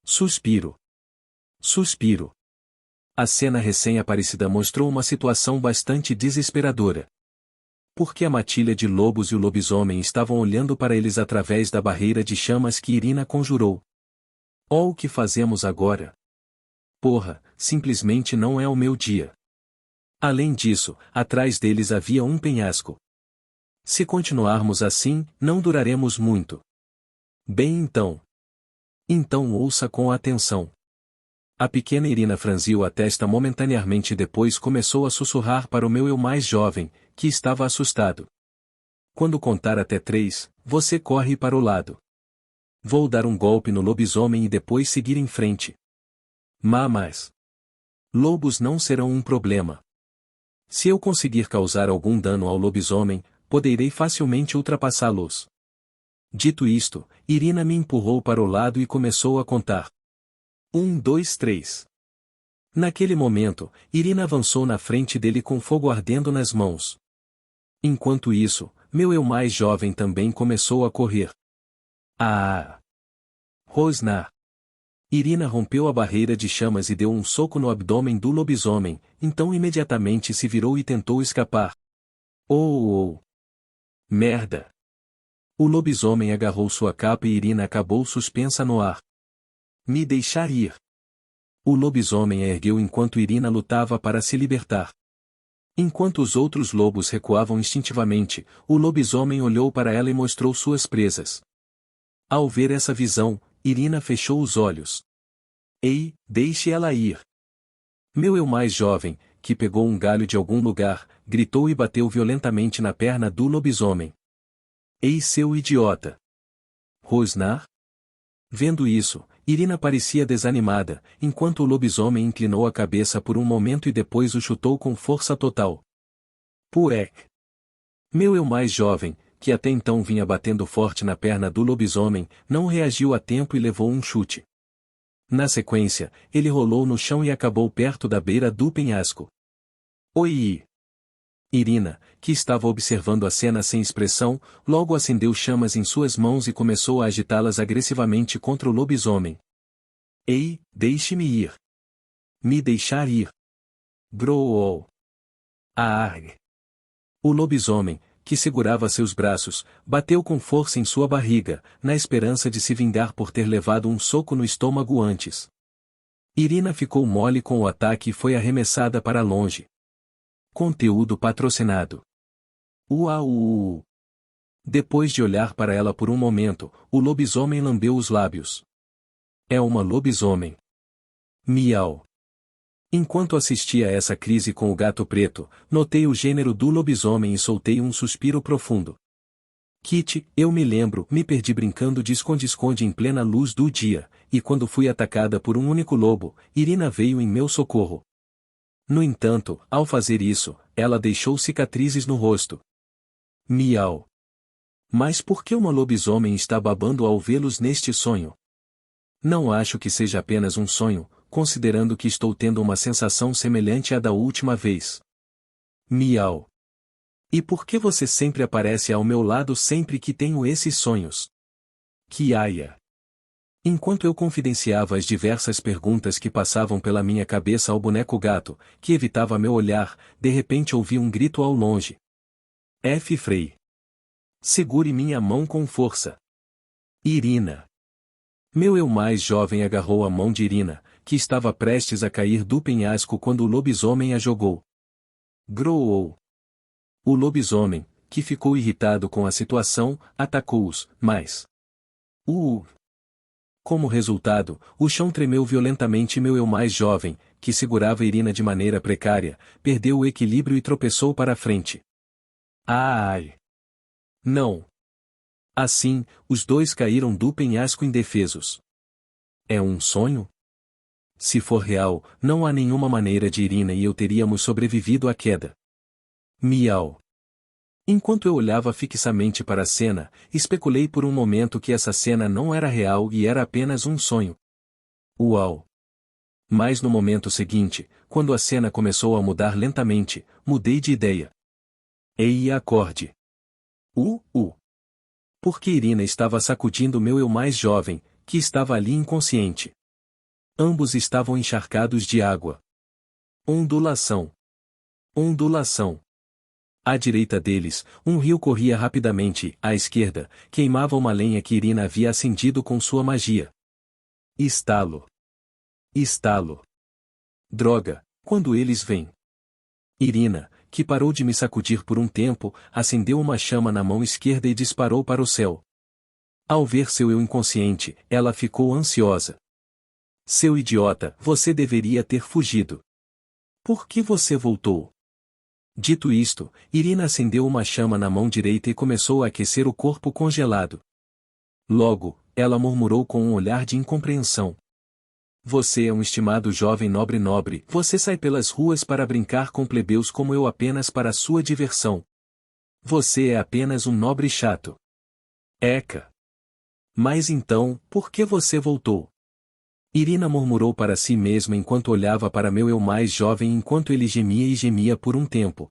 Suspiro. Suspiro. A cena recém-aparecida mostrou uma situação bastante desesperadora. Porque a matilha de lobos e o lobisomem estavam olhando para eles através da barreira de chamas que Irina conjurou. Oh, o que fazemos agora? Porra, simplesmente não é o meu dia. Além disso, atrás deles havia um penhasco. Se continuarmos assim, não duraremos muito. Bem então. Então ouça com atenção. A pequena Irina franziu a testa momentaneamente e depois começou a sussurrar para o meu eu mais jovem, que estava assustado. Quando contar até 3, você corre para o lado. Vou dar um golpe no lobisomem e depois seguir em frente. Mas lobos não serão um problema. Se eu conseguir causar algum dano ao lobisomem, poderei facilmente ultrapassá-los. Dito isto, Irina me empurrou para o lado e começou a contar. 1, 2, 3. Naquele momento, Irina avançou na frente dele com fogo ardendo nas mãos. Enquanto isso, meu eu mais jovem também começou a correr. Ah! Rosnar! Irina rompeu a barreira de chamas e deu um soco no abdômen do lobisomem, então imediatamente se virou e tentou escapar. Oh! Merda! O lobisomem agarrou sua capa e Irina acabou suspensa no ar. Me deixar ir! O lobisomem a ergueu enquanto Irina lutava para se libertar. Enquanto os outros lobos recuavam instintivamente, o lobisomem olhou para ela e mostrou suas presas. Ao ver essa visão, Irina fechou os olhos. Ei, deixe ela ir! Meu eu mais jovem, que pegou um galho de algum lugar, gritou e bateu violentamente na perna do lobisomem. Ei, seu idiota! Rosnar? Vendo isso, Irina parecia desanimada, enquanto o lobisomem inclinou a cabeça por um momento e depois o chutou com força total. Puec! Meu eu mais jovem, que até então vinha batendo forte na perna do lobisomem, não reagiu a tempo e levou um chute. Na sequência, ele rolou no chão e acabou perto da beira do penhasco. Oi! Irina, que estava observando a cena sem expressão, logo acendeu chamas em suas mãos e começou a agitá-las agressivamente contra o lobisomem. Ei, deixe-me ir! Me deixar ir! Growl! Arg! O lobisomem, que segurava seus braços, bateu com força em sua barriga, na esperança de se vingar por ter levado um soco no estômago antes. Irina ficou mole com o ataque e foi arremessada para longe. Conteúdo patrocinado. Uau! Depois de olhar para ela por um momento, o lobisomem lambeu os lábios. É uma lobisomem. Miau. Enquanto assistia a essa crise com o gato preto, notei o gênero do lobisomem e soltei um suspiro profundo. Kitty, eu me lembro, me perdi brincando de esconde-esconde em plena luz do dia, e quando fui atacada por um único lobo, Irina veio em meu socorro. No entanto, ao fazer isso, ela deixou cicatrizes no rosto. Miau. Mas por que uma lobisomem está babando ao vê-los neste sonho? Não acho que seja apenas um sonho, considerando que estou tendo uma sensação semelhante à da última vez. Miau. E por que você sempre aparece ao meu lado sempre que tenho esses sonhos? Kiaya. Enquanto eu confidenciava as diversas perguntas que passavam pela minha cabeça ao boneco gato, que evitava meu olhar, de repente ouvi um grito ao longe. F. Frey. Segure minha mão com força. Irina. Meu eu mais jovem agarrou a mão de Irina, que estava prestes a cair do penhasco quando o lobisomem a jogou. Growl. O lobisomem, que ficou irritado com a situação, atacou-os, mas... Como resultado, o chão tremeu violentamente e meu eu mais jovem, que segurava Irina de maneira precária, perdeu o equilíbrio e tropeçou para a frente. Ai! Não! Assim, os dois caíram do penhasco indefesos. É um sonho? Se for real, não há nenhuma maneira de Irina e eu teríamos sobrevivido à queda. Miau. Enquanto eu olhava fixamente para a cena, especulei por um momento que essa cena não era real e era apenas um sonho. Uau! Mas no momento seguinte, quando a cena começou a mudar lentamente, mudei de ideia. Ei, acorde! Porque Irina estava sacudindo meu eu mais jovem, que estava ali inconsciente. Ambos estavam encharcados de água. Ondulação. Ondulação. À direita deles, um rio corria rapidamente, à esquerda, queimava uma lenha que Irina havia acendido com sua magia. Estalo. Estalo. Droga, quando eles vêm. Irina, que parou de me sacudir por um tempo, acendeu uma chama na mão esquerda e disparou para o céu. Ao ver seu eu inconsciente, ela ficou ansiosa. Seu idiota, você deveria ter fugido. Por que você voltou? Dito isto, Irina acendeu uma chama na mão direita e começou a aquecer o corpo congelado. Logo, ela murmurou com um olhar de incompreensão. Você é um estimado jovem nobre, você sai pelas ruas para brincar com plebeus como eu apenas para sua diversão. Você é apenas um nobre chato. Eca! Mas então, por que você voltou? Irina murmurou para si mesma enquanto olhava para meu eu mais jovem enquanto ele gemia e gemia por um tempo.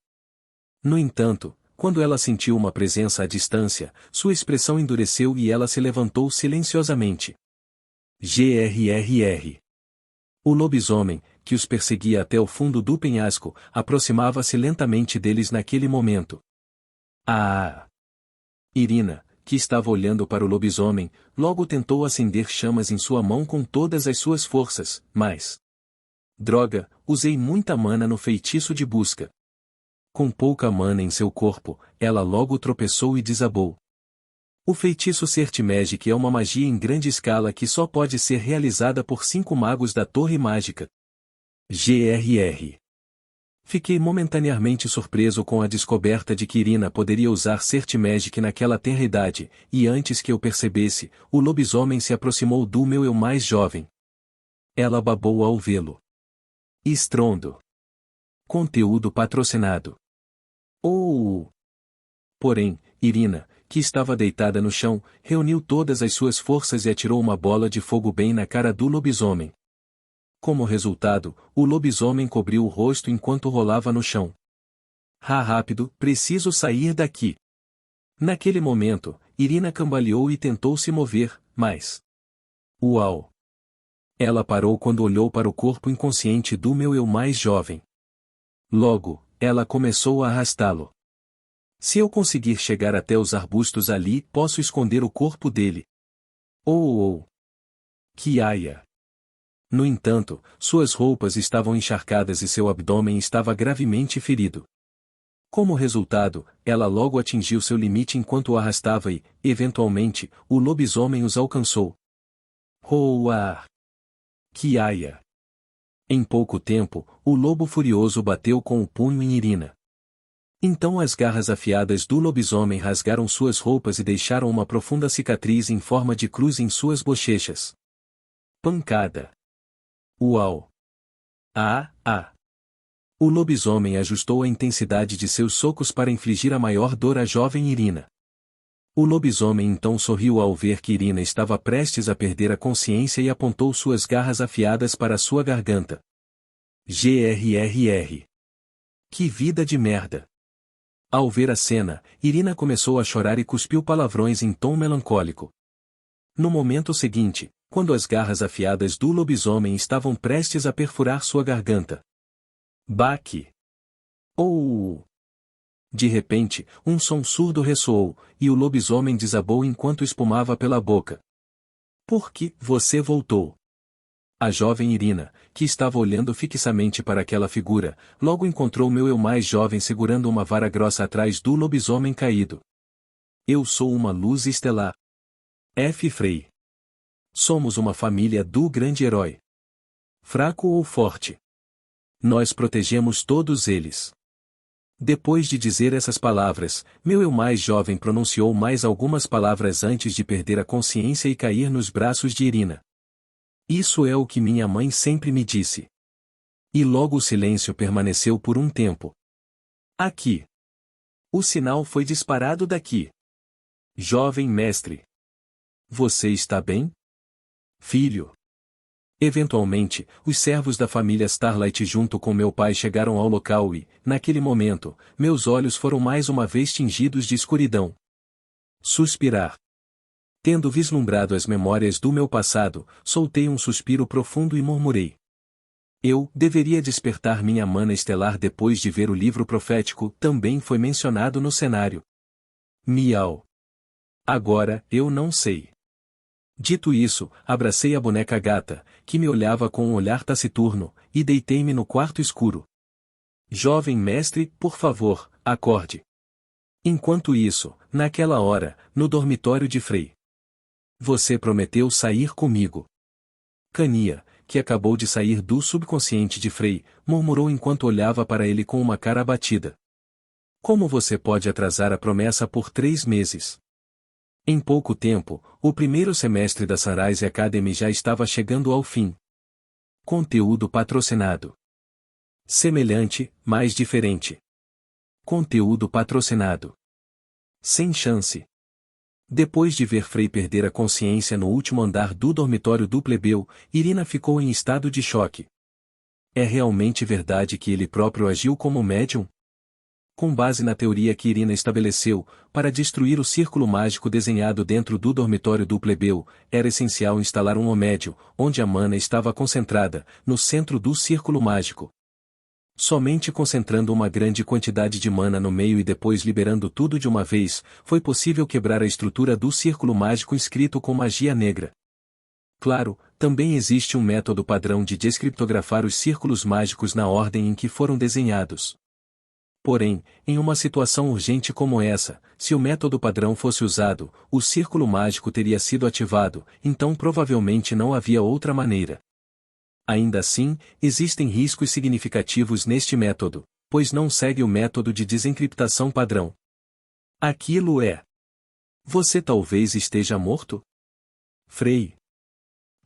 No entanto, quando ela sentiu uma presença à distância, sua expressão endureceu e ela se levantou silenciosamente. Grrr. O lobisomem, que os perseguia até o fundo do penhasco, aproximava-se lentamente deles naquele momento. Ah! Irina, que estava olhando para o lobisomem, logo tentou acender chamas em sua mão com todas as suas forças, mas... Droga, usei muita mana no feitiço de busca. Com pouca mana em seu corpo, ela logo tropeçou e desabou. O feitiço Cert Magic é uma magia em grande escala que só pode ser realizada por 5 magos da Torre Mágica. Grrr. Fiquei momentaneamente surpreso com a descoberta de que Irina poderia usar Cert Magic naquela tenra idade, e antes que eu percebesse, o lobisomem se aproximou do meu eu mais jovem. Ela babou ao vê-lo. Estrondo. Conteúdo patrocinado. Oh! Porém, Irina, que estava deitada no chão, reuniu todas as suas forças e atirou uma bola de fogo bem na cara do lobisomem. Como resultado, o lobisomem cobriu o rosto enquanto rolava no chão. Rápido, preciso sair daqui. Naquele momento, Irina cambaleou e tentou se mover, mas... Uau! Ela parou quando olhou para o corpo inconsciente do meu eu mais jovem. Logo, ela começou a arrastá-lo. Se eu conseguir chegar até os arbustos ali, posso esconder o corpo dele. Oh! Que aia! No entanto, suas roupas estavam encharcadas e seu abdômen estava gravemente ferido. Como resultado, ela logo atingiu seu limite enquanto o arrastava e, eventualmente, o lobisomem os alcançou. Roar! Que aia! Em pouco tempo, o lobo furioso bateu com o punho em Irina. Então as garras afiadas do lobisomem rasgaram suas roupas e deixaram uma profunda cicatriz em forma de cruz em suas bochechas. Pancada! Uau! Ah! O lobisomem ajustou a intensidade de seus socos para infligir a maior dor à jovem Irina. O lobisomem então sorriu ao ver que Irina estava prestes a perder a consciência e apontou suas garras afiadas para sua garganta. Grrr. Que vida de merda! Ao ver a cena, Irina começou a chorar e cuspiu palavrões em tom melancólico. No momento seguinte, quando as garras afiadas do lobisomem estavam prestes a perfurar sua garganta. Baque! Oh! De repente, um som surdo ressoou, e o lobisomem desabou enquanto espumava pela boca. Por que você voltou? A jovem Irina, que estava olhando fixamente para aquela figura, logo encontrou meu eu mais jovem segurando uma vara grossa atrás do lobisomem caído. Eu sou uma luz estelar. F. Frey. Somos uma família do grande herói. Fraco ou forte? Nós protegemos todos eles. Depois de dizer essas palavras, meu eu mais jovem pronunciou mais algumas palavras antes de perder a consciência e cair nos braços de Irina. Isso é o que minha mãe sempre me disse. E logo o silêncio permaneceu por um tempo. Aqui. O sinal foi disparado daqui. Jovem mestre. Você está bem? Filho. Eventualmente, os servos da família Starlight junto com meu pai chegaram ao local e, naquele momento, meus olhos foram mais uma vez tingidos de escuridão. Suspirar. Tendo vislumbrado as memórias do meu passado, soltei um suspiro profundo e murmurei. Eu deveria despertar minha mana estelar depois de ver o livro profético, também foi mencionado no cenário. Miau. Agora, eu não sei. Dito isso, abracei a boneca gata, que me olhava com um olhar taciturno, e deitei-me no quarto escuro. Jovem mestre, por favor, acorde. Enquanto isso, naquela hora, no dormitório de Frey. Você prometeu sair comigo. Cania, que acabou de sair do subconsciente de Frey, murmurou enquanto olhava para ele com uma cara abatida. Como você pode atrasar a promessa por 3 meses? Em pouco tempo, o primeiro semestre da Sunrise Academy já estava chegando ao fim. Conteúdo patrocinado. Semelhante, mas diferente. Conteúdo patrocinado. Sem chance. Depois de ver Frei perder a consciência no último andar do dormitório do plebeu, Irina ficou em estado de choque. É realmente verdade que ele próprio agiu como médium? Com base na teoria que Irina estabeleceu, para destruir o círculo mágico desenhado dentro do dormitório do plebeu, era essencial instalar um omédio, onde a mana estava concentrada, no centro do círculo mágico. Somente concentrando uma grande quantidade de mana no meio e depois liberando tudo de uma vez, foi possível quebrar a estrutura do círculo mágico inscrito com magia negra. Claro, também existe um método padrão de descriptografar os círculos mágicos na ordem em que foram desenhados. Porém, em uma situação urgente como essa, se o método padrão fosse usado, o círculo mágico teria sido ativado, então provavelmente não havia outra maneira. Ainda assim, existem riscos significativos neste método, pois não segue o método de desencriptação padrão. Aquilo é. Você talvez esteja morto? Frei.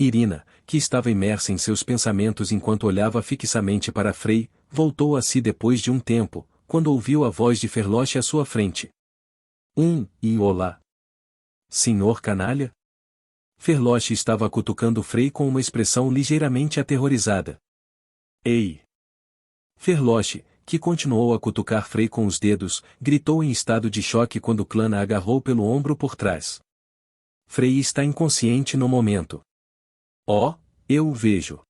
Irina, que estava imersa em seus pensamentos enquanto olhava fixamente para Frei, voltou a si depois de um tempo, quando ouviu a voz de Ferloche à sua frente. E olá. Senhor canalha? Ferloche estava cutucando Frei com uma expressão ligeiramente aterrorizada. Ei! Ferloche, que continuou a cutucar Frei com os dedos, gritou em estado de choque quando Clana agarrou pelo ombro por trás. Frei está inconsciente no momento. Oh, eu o vejo.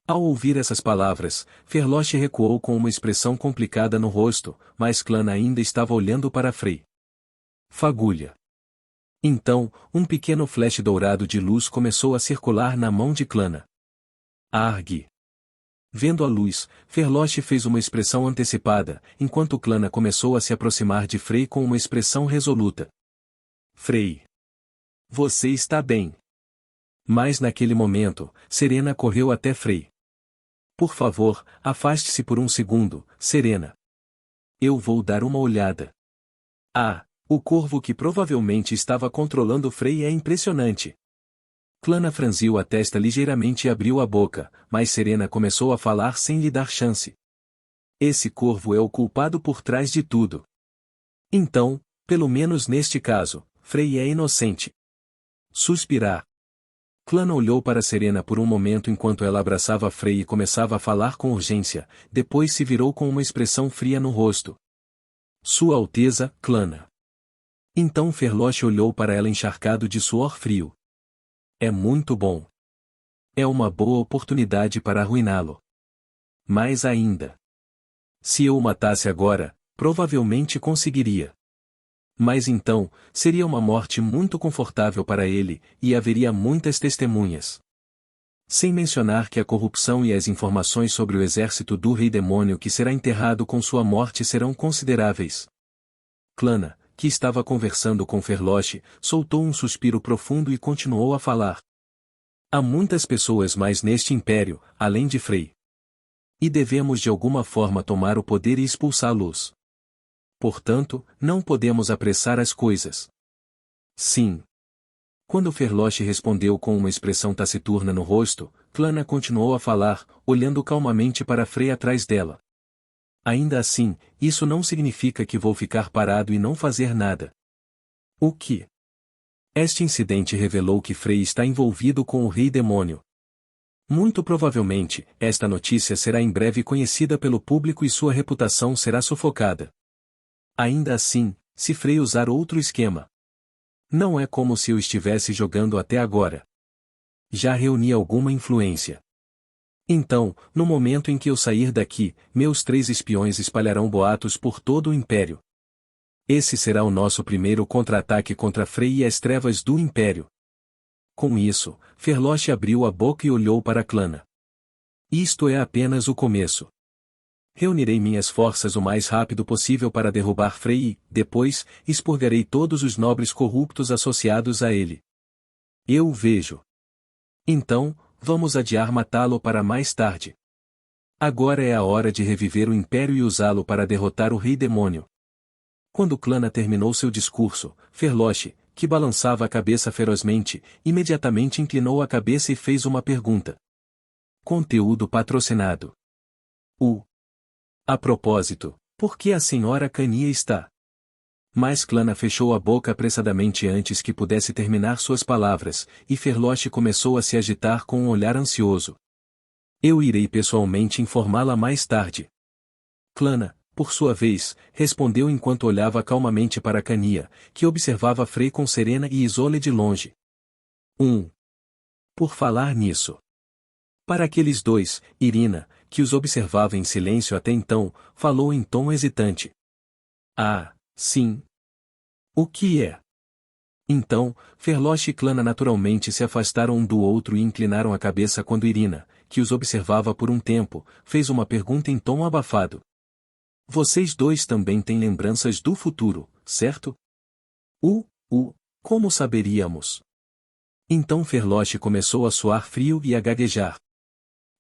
Ao ouvir essas palavras, Ferloche recuou com uma expressão complicada no rosto, mas Clana ainda estava olhando para Frei. Fagulha. Então, um pequeno flash dourado de luz começou a circular na mão de Clana. Argue. Vendo a luz, Ferloche fez uma expressão antecipada, enquanto Clana começou a se aproximar de Frei com uma expressão resoluta. Frei. Você está bem. Mas naquele momento, Serena correu até Frei. Por favor, afaste-se por um segundo, Serena. Eu vou dar uma olhada. Ah! O corvo que provavelmente estava controlando Frei é impressionante. Clana franziu a testa ligeiramente e abriu a boca, mas Serena começou a falar sem lhe dar chance. Esse corvo é o culpado por trás de tudo. Então, pelo menos neste caso, Frei é inocente. Suspirar. Clana olhou para Serena por um momento enquanto ela abraçava Frei e começava a falar com urgência, depois se virou com uma expressão fria no rosto. Sua Alteza, Clana. Então Ferloche olhou para ela encharcado de suor frio. É muito bom. É uma boa oportunidade para arruiná-lo. Mais ainda. Se eu o matasse agora, provavelmente conseguiria. Mas então, seria uma morte muito confortável para ele, e haveria muitas testemunhas. Sem mencionar que a corrupção e as informações sobre o exército do Rei Demônio que será enterrado com sua morte serão consideráveis. Clana, que estava conversando com Ferloche, soltou um suspiro profundo e continuou a falar. Há muitas pessoas mais neste império, além de Frei. E devemos de alguma forma tomar o poder e expulsá-los. Portanto, não podemos apressar as coisas. Sim. Quando Ferloche respondeu com uma expressão taciturna no rosto, Clana continuou a falar, olhando calmamente para Frei atrás dela. Ainda assim, isso não significa que vou ficar parado e não fazer nada. O que? Este incidente revelou que Frei está envolvido com o Rei Demônio. Muito provavelmente, esta notícia será em breve conhecida pelo público e sua reputação será sufocada. Ainda assim, se Frei usar outro esquema. Não é como se eu estivesse jogando até agora. Já reuni alguma influência. Então, no momento em que eu sair daqui, meus 3 espiões espalharão boatos por todo o Império. Esse será o nosso primeiro contra-ataque contra Frei e as trevas do Império. Com isso, Ferloche abriu a boca e olhou para Clana. Isto é apenas o começo. Reunirei minhas forças o mais rápido possível para derrubar Frei e, depois, expurgarei todos os nobres corruptos associados a ele. Eu o vejo. Então, vamos adiar matá-lo para mais tarde. Agora é a hora de reviver o Império e usá-lo para derrotar o Rei Demônio. Quando Clana terminou seu discurso, Ferloche, que balançava a cabeça ferozmente, imediatamente inclinou a cabeça e fez uma pergunta. Conteúdo patrocinado. A propósito, por que a senhora Cania está? Mas Clana fechou a boca apressadamente antes que pudesse terminar suas palavras, e Ferloche começou a se agitar com um olhar ansioso. Eu irei pessoalmente informá-la mais tarde. Clana, por sua vez, respondeu enquanto olhava calmamente para Cania, que observava Frei com serena e Isolde de longe. Por falar nisso. Para aqueles dois, Irina, que os observava em silêncio até então, falou em tom hesitante. Ah, sim. O que é? Então, Ferloche e Clana naturalmente se afastaram um do outro e inclinaram a cabeça quando Irina, que os observava por um tempo, fez uma pergunta em tom abafado. Vocês dois também têm lembranças do futuro, certo? Como saberíamos? Então Ferloche começou a suar frio e a gaguejar.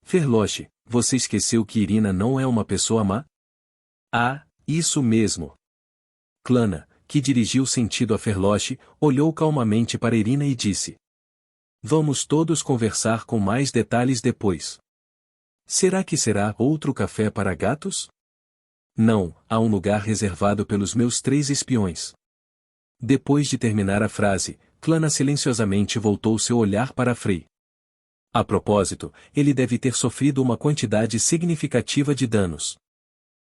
Ferloche, você esqueceu que Irina não é uma pessoa má? Ah, isso mesmo. Clana, que dirigiu sentido a Ferloche, olhou calmamente para Irina e disse. Vamos todos conversar com mais detalhes depois. Será que será outro café para gatos? Não, há um lugar reservado pelos meus 3 espiões. Depois de terminar a frase, Clana silenciosamente voltou seu olhar para Frei. A propósito, ele deve ter sofrido uma quantidade significativa de danos.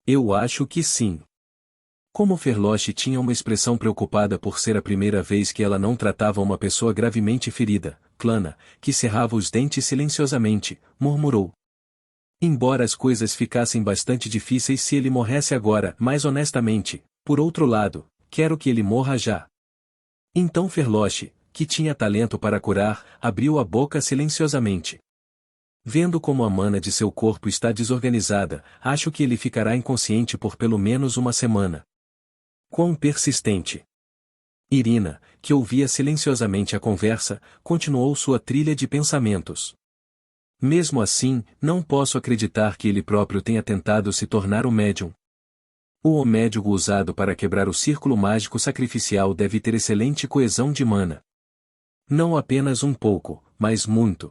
Eu acho que sim. Como Ferloche tinha uma expressão preocupada por ser a primeira vez que ela não tratava uma pessoa gravemente ferida, Clana, que cerrava os dentes silenciosamente, murmurou. Embora as coisas ficassem bastante difíceis se ele morresse agora, mas honestamente, por outro lado, quero que ele morra já. Então Ferloche, que tinha talento para curar, abriu a boca silenciosamente. Vendo como a mana de seu corpo está desorganizada, acho que ele ficará inconsciente por pelo menos uma semana. Quão persistente! Irina, que ouvia silenciosamente a conversa, continuou sua trilha de pensamentos. Mesmo assim, não posso acreditar que ele próprio tenha tentado se tornar o médium. O médium usado para quebrar o círculo mágico sacrificial deve ter excelente coesão de mana. Não apenas um pouco, mas muito.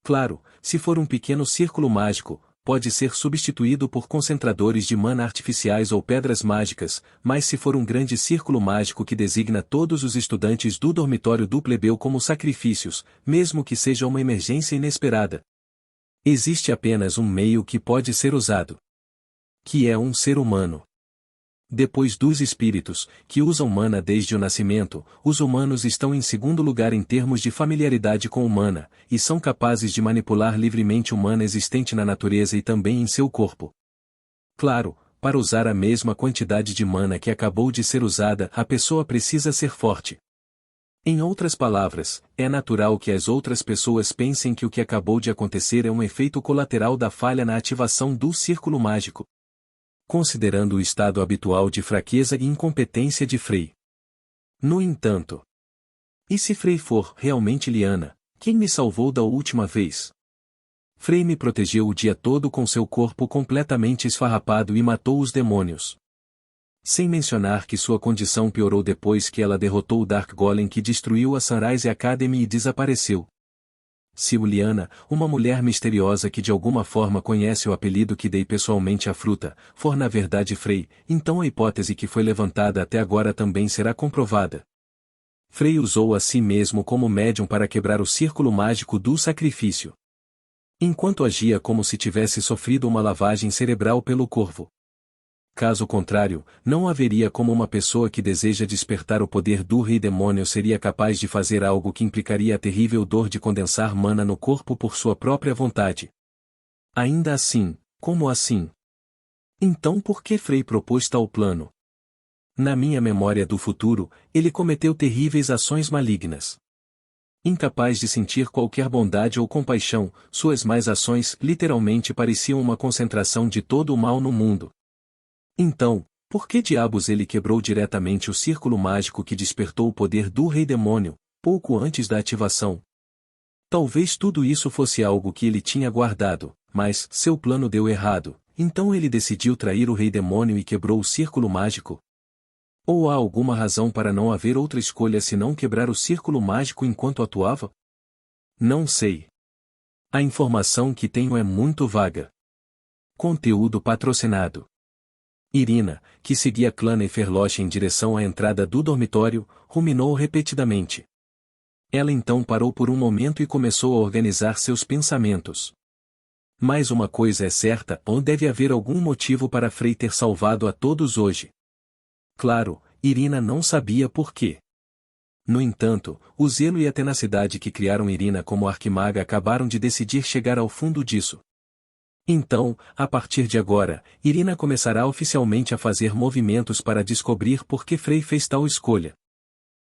Claro, se for um pequeno círculo mágico, pode ser substituído por concentradores de mana artificiais ou pedras mágicas, mas se for um grande círculo mágico que designa todos os estudantes do dormitório do plebeu como sacrifícios, mesmo que seja uma emergência inesperada. Existe apenas um meio que pode ser usado. Que é um ser humano. Depois dos espíritos, que usam mana desde o nascimento, os humanos estão em segundo lugar em termos de familiaridade com o mana, e são capazes de manipular livremente o mana existente na natureza e também em seu corpo. Claro, para usar a mesma quantidade de mana que acabou de ser usada, a pessoa precisa ser forte. Em outras palavras, é natural que as outras pessoas pensem que o que acabou de acontecer é um efeito colateral da falha na ativação do círculo mágico. Considerando o estado habitual de fraqueza e incompetência de Frei. No entanto, e se Frei for realmente Liana, quem me salvou da última vez? Frei me protegeu o dia todo com seu corpo completamente esfarrapado e matou os demônios. Sem mencionar que sua condição piorou depois que ela derrotou o Dark Golem que destruiu a Sunrise Academy e desapareceu. Se Liana, uma mulher misteriosa que de alguma forma conhece o apelido que dei pessoalmente à fruta, for na verdade Frei, então a hipótese que foi levantada até agora também será comprovada. Frei usou a si mesmo como médium para quebrar o círculo mágico do sacrifício. Enquanto agia como se tivesse sofrido uma lavagem cerebral pelo corvo. Caso contrário, não haveria como uma pessoa que deseja despertar o poder do rei demônio seria capaz de fazer algo que implicaria a terrível dor de condensar mana no corpo por sua própria vontade. Ainda assim, como assim? Então por que Frei propôs tal plano? Na minha memória do futuro, ele cometeu terríveis ações malignas. Incapaz de sentir qualquer bondade ou compaixão, suas más ações literalmente pareciam uma concentração de todo o mal no mundo. Então, por que diabos ele quebrou diretamente o círculo mágico que despertou o poder do rei demônio, pouco antes da ativação? Talvez tudo isso fosse algo que ele tinha guardado, mas seu plano deu errado, então ele decidiu trair o rei demônio e quebrou o círculo mágico. Ou há alguma razão para não haver outra escolha senão quebrar o círculo mágico enquanto atuava? Não sei. A informação que tenho é muito vaga. Conteúdo patrocinado. Irina, que seguia Klana e Ferloche em direção à entrada do dormitório, ruminou repetidamente. Ela então parou por um momento e começou a organizar seus pensamentos. Mas uma coisa é certa, ou deve haver algum motivo para Frei ter salvado a todos hoje. Claro, Irina não sabia por quê. No entanto, o zelo e a tenacidade que criaram Irina como arquimaga acabaram de decidir chegar ao fundo disso. Então, a partir de agora, Irina começará oficialmente a fazer movimentos para descobrir por que Frei fez tal escolha.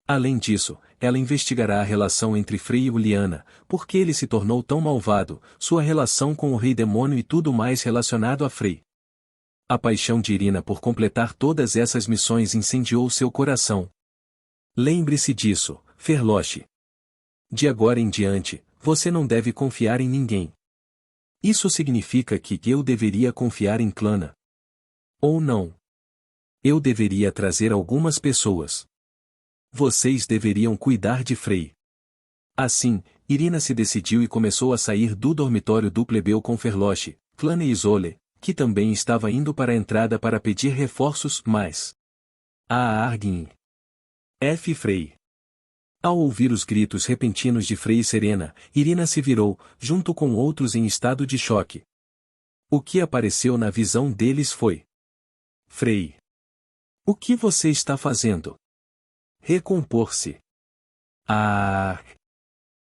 Além disso, ela investigará a relação entre Frei e Uliana, por que ele se tornou tão malvado, sua relação com o rei demônio e tudo mais relacionado a Frei. A paixão de Irina por completar todas essas missões incendiou seu coração. Lembre-se disso, Ferloche. De agora em diante, você não deve confiar em ninguém. Isso significa que eu deveria confiar em Klana. Ou não. Eu deveria trazer algumas pessoas. Vocês deveriam cuidar de Frei. Assim, Irina se decidiu e começou a sair do dormitório do plebeu com Ferloche, Klana e Isolé, que também estava indo para a entrada para pedir reforços, mas... Arguin. F. Frei. Ao ouvir os gritos repentinos de Frei e Serena, Irina se virou, junto com outros em estado de choque. O que apareceu na visão deles foi: Frei. O que você está fazendo? Recompor-se.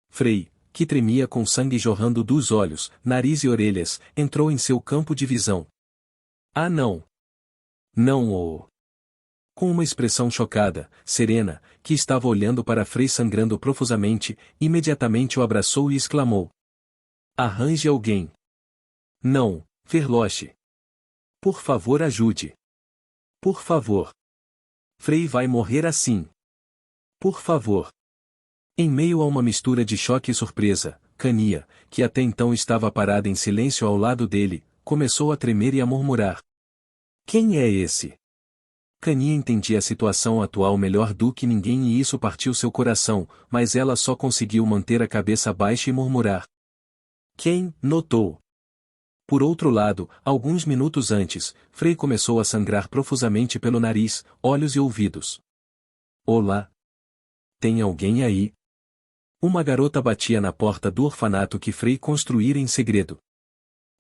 Frei, que tremia com sangue jorrando dos olhos, nariz e orelhas, entrou em seu campo de visão. Não! Não! Com uma expressão chocada, Serena, que estava olhando para Frei sangrando profusamente, imediatamente o abraçou e exclamou: Arranje alguém. Não, Ferloche. Por favor, ajude. Por favor. Frei vai morrer assim. Por favor. Em meio a uma mistura de choque e surpresa, Cania, que até então estava parada em silêncio ao lado dele, começou a tremer e a murmurar: Quem é esse? Cania entendia a situação atual melhor do que ninguém e isso partiu seu coração, mas ela só conseguiu manter a cabeça baixa e murmurar: Quem notou? Por outro lado, alguns minutos antes, Frei começou a sangrar profusamente pelo nariz, olhos e ouvidos. Olá! Tem alguém aí? Uma garota batia na porta do orfanato que Frei construíra em segredo.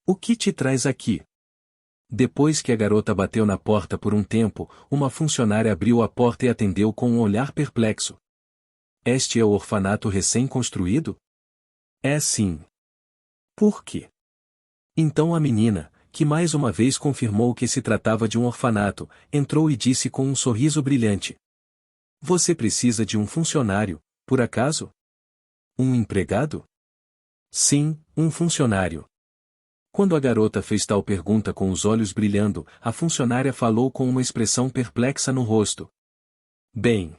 O que te traz aqui? Depois que a garota bateu na porta por um tempo, uma funcionária abriu a porta e atendeu com um olhar perplexo. Este é o orfanato recém-construído? É sim. Por quê? Então a menina, que mais uma vez confirmou que se tratava de um orfanato, entrou e disse com um sorriso brilhante: Você precisa de um funcionário, por acaso? Um empregado? Sim, um funcionário. Quando a garota fez tal pergunta com os olhos brilhando, a funcionária falou com uma expressão perplexa no rosto. Bem.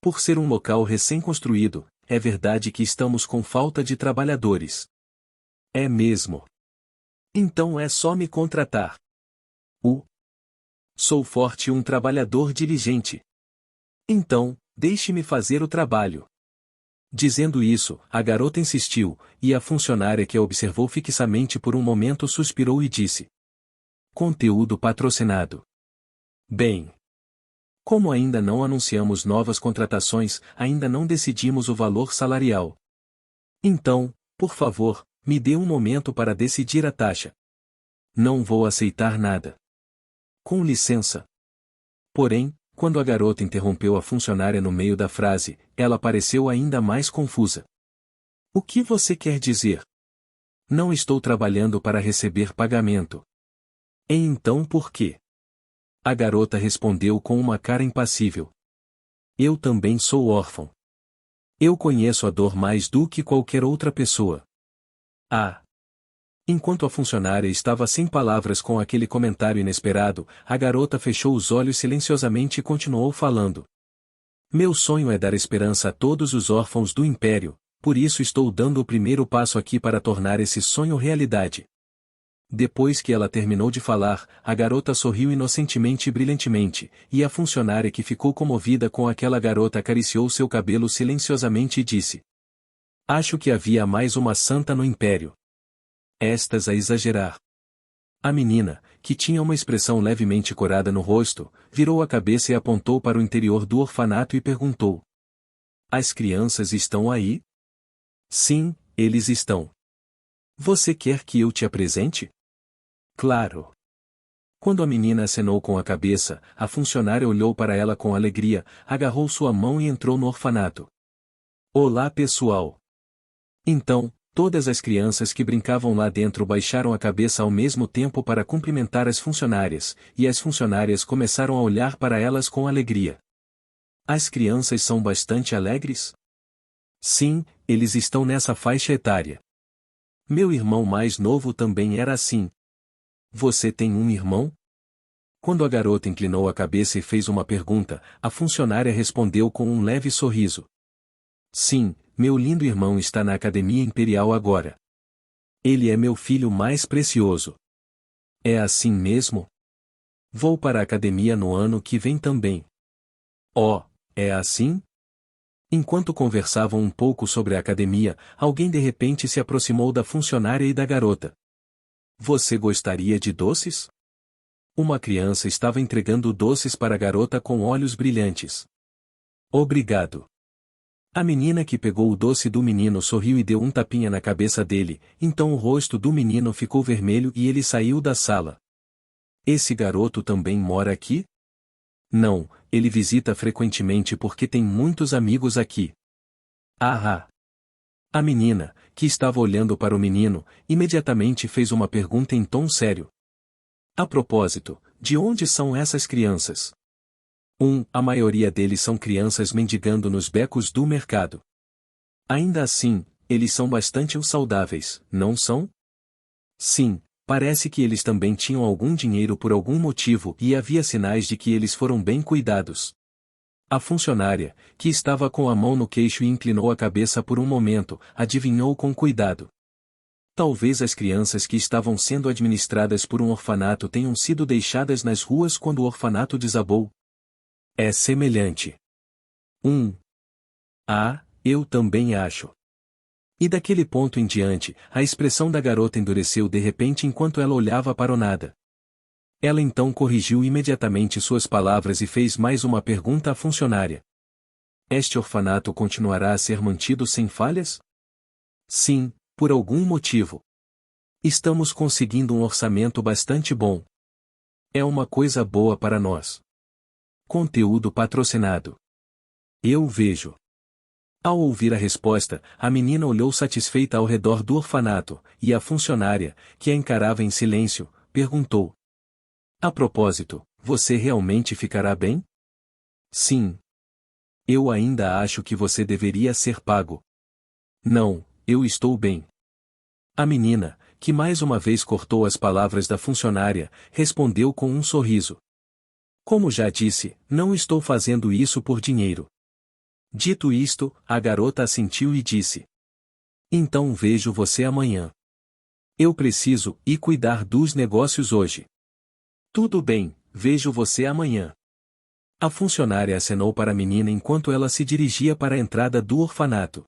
Por ser um local recém-construído, é verdade que estamos com falta de trabalhadores. É mesmo. Então é só me contratar. Sou forte e um trabalhador diligente. Então, deixe-me fazer o trabalho. Dizendo isso, a garota insistiu, e a funcionária que a observou fixamente por um momento suspirou e disse: Conteúdo patrocinado. Bem. Como ainda não anunciamos novas contratações, ainda não decidimos o valor salarial. Então, por favor, me dê um momento para decidir a taxa. Não vou aceitar nada. Com licença. Porém, quando a garota interrompeu a funcionária no meio da frase, ela pareceu ainda mais confusa. O que você quer dizer? Não estou trabalhando para receber pagamento. E então por quê? A garota respondeu com uma cara impassível. Eu também sou órfão. Eu conheço a dor mais do que qualquer outra pessoa. Enquanto a funcionária estava sem palavras com aquele comentário inesperado, a garota fechou os olhos silenciosamente e continuou falando. Meu sonho é dar esperança a todos os órfãos do Império, por isso estou dando o primeiro passo aqui para tornar esse sonho realidade. Depois que ela terminou de falar, a garota sorriu inocentemente e brilhantemente, e a funcionária que ficou comovida com aquela garota acariciou seu cabelo silenciosamente e disse: Acho que havia mais uma santa no império. Estas a exagerar. A menina, que tinha uma expressão levemente corada no rosto, virou a cabeça e apontou para o interior do orfanato e perguntou: As crianças estão aí? Sim, eles estão. Você quer que eu te apresente? Claro. Quando a menina acenou com a cabeça, a funcionária olhou para ela com alegria, agarrou sua mão e entrou no orfanato. Olá, pessoal! Então, todas as crianças que brincavam lá dentro baixaram a cabeça ao mesmo tempo para cumprimentar as funcionárias, e as funcionárias começaram a olhar para elas com alegria. As crianças são bastante alegres? Sim, eles estão nessa faixa etária. Meu irmão mais novo também era assim. Você tem um irmão? Quando a garota inclinou a cabeça e fez uma pergunta, a funcionária respondeu com um leve sorriso. Sim, meu lindo irmão está na Academia Imperial agora. Ele é meu filho mais precioso. É assim mesmo? Vou para a academia no ano que vem também. Oh, é assim? Enquanto conversavam um pouco sobre a academia, alguém de repente se aproximou da funcionária e da garota. Você gostaria de doces? Uma criança estava entregando doces para a garota com olhos brilhantes. Obrigado. A menina que pegou o doce do menino sorriu e deu um tapinha na cabeça dele, então o rosto do menino ficou vermelho e ele saiu da sala. Esse garoto também mora aqui? Não, ele visita frequentemente porque tem muitos amigos aqui. Ah! A menina, que estava olhando para o menino, imediatamente fez uma pergunta em tom sério. A propósito, de onde são essas crianças? A maioria deles são crianças mendigando nos becos do mercado. Ainda assim, eles são bastante saudáveis, não são? Sim, parece que eles também tinham algum dinheiro por algum motivo e havia sinais de que eles foram bem cuidados. A funcionária, que estava com a mão no queixo e inclinou a cabeça por um momento, adivinhou com cuidado. Talvez as crianças que estavam sendo administradas por um orfanato tenham sido deixadas nas ruas quando o orfanato desabou. É semelhante. Eu também acho. E daquele ponto em diante, a expressão da garota endureceu de repente enquanto ela olhava para o nada. Ela então corrigiu imediatamente suas palavras e fez mais uma pergunta à funcionária. Este orfanato continuará a ser mantido sem falhas? Sim, por algum motivo. Estamos conseguindo um orçamento bastante bom. É uma coisa boa para nós. Conteúdo patrocinado. Eu vejo. Ao ouvir a resposta, a menina olhou satisfeita ao redor do orfanato, e a funcionária, que a encarava em silêncio, perguntou. A propósito, você realmente ficará bem? Sim. Eu ainda acho que você deveria ser pago. Não, eu estou bem. A menina, que mais uma vez cortou as palavras da funcionária, respondeu com um sorriso. Como já disse, não estou fazendo isso por dinheiro. Dito isto, a garota assentiu e disse. Então vejo você amanhã. Eu preciso ir cuidar dos negócios hoje. Tudo bem, vejo você amanhã. A funcionária acenou para a menina enquanto ela se dirigia para a entrada do orfanato.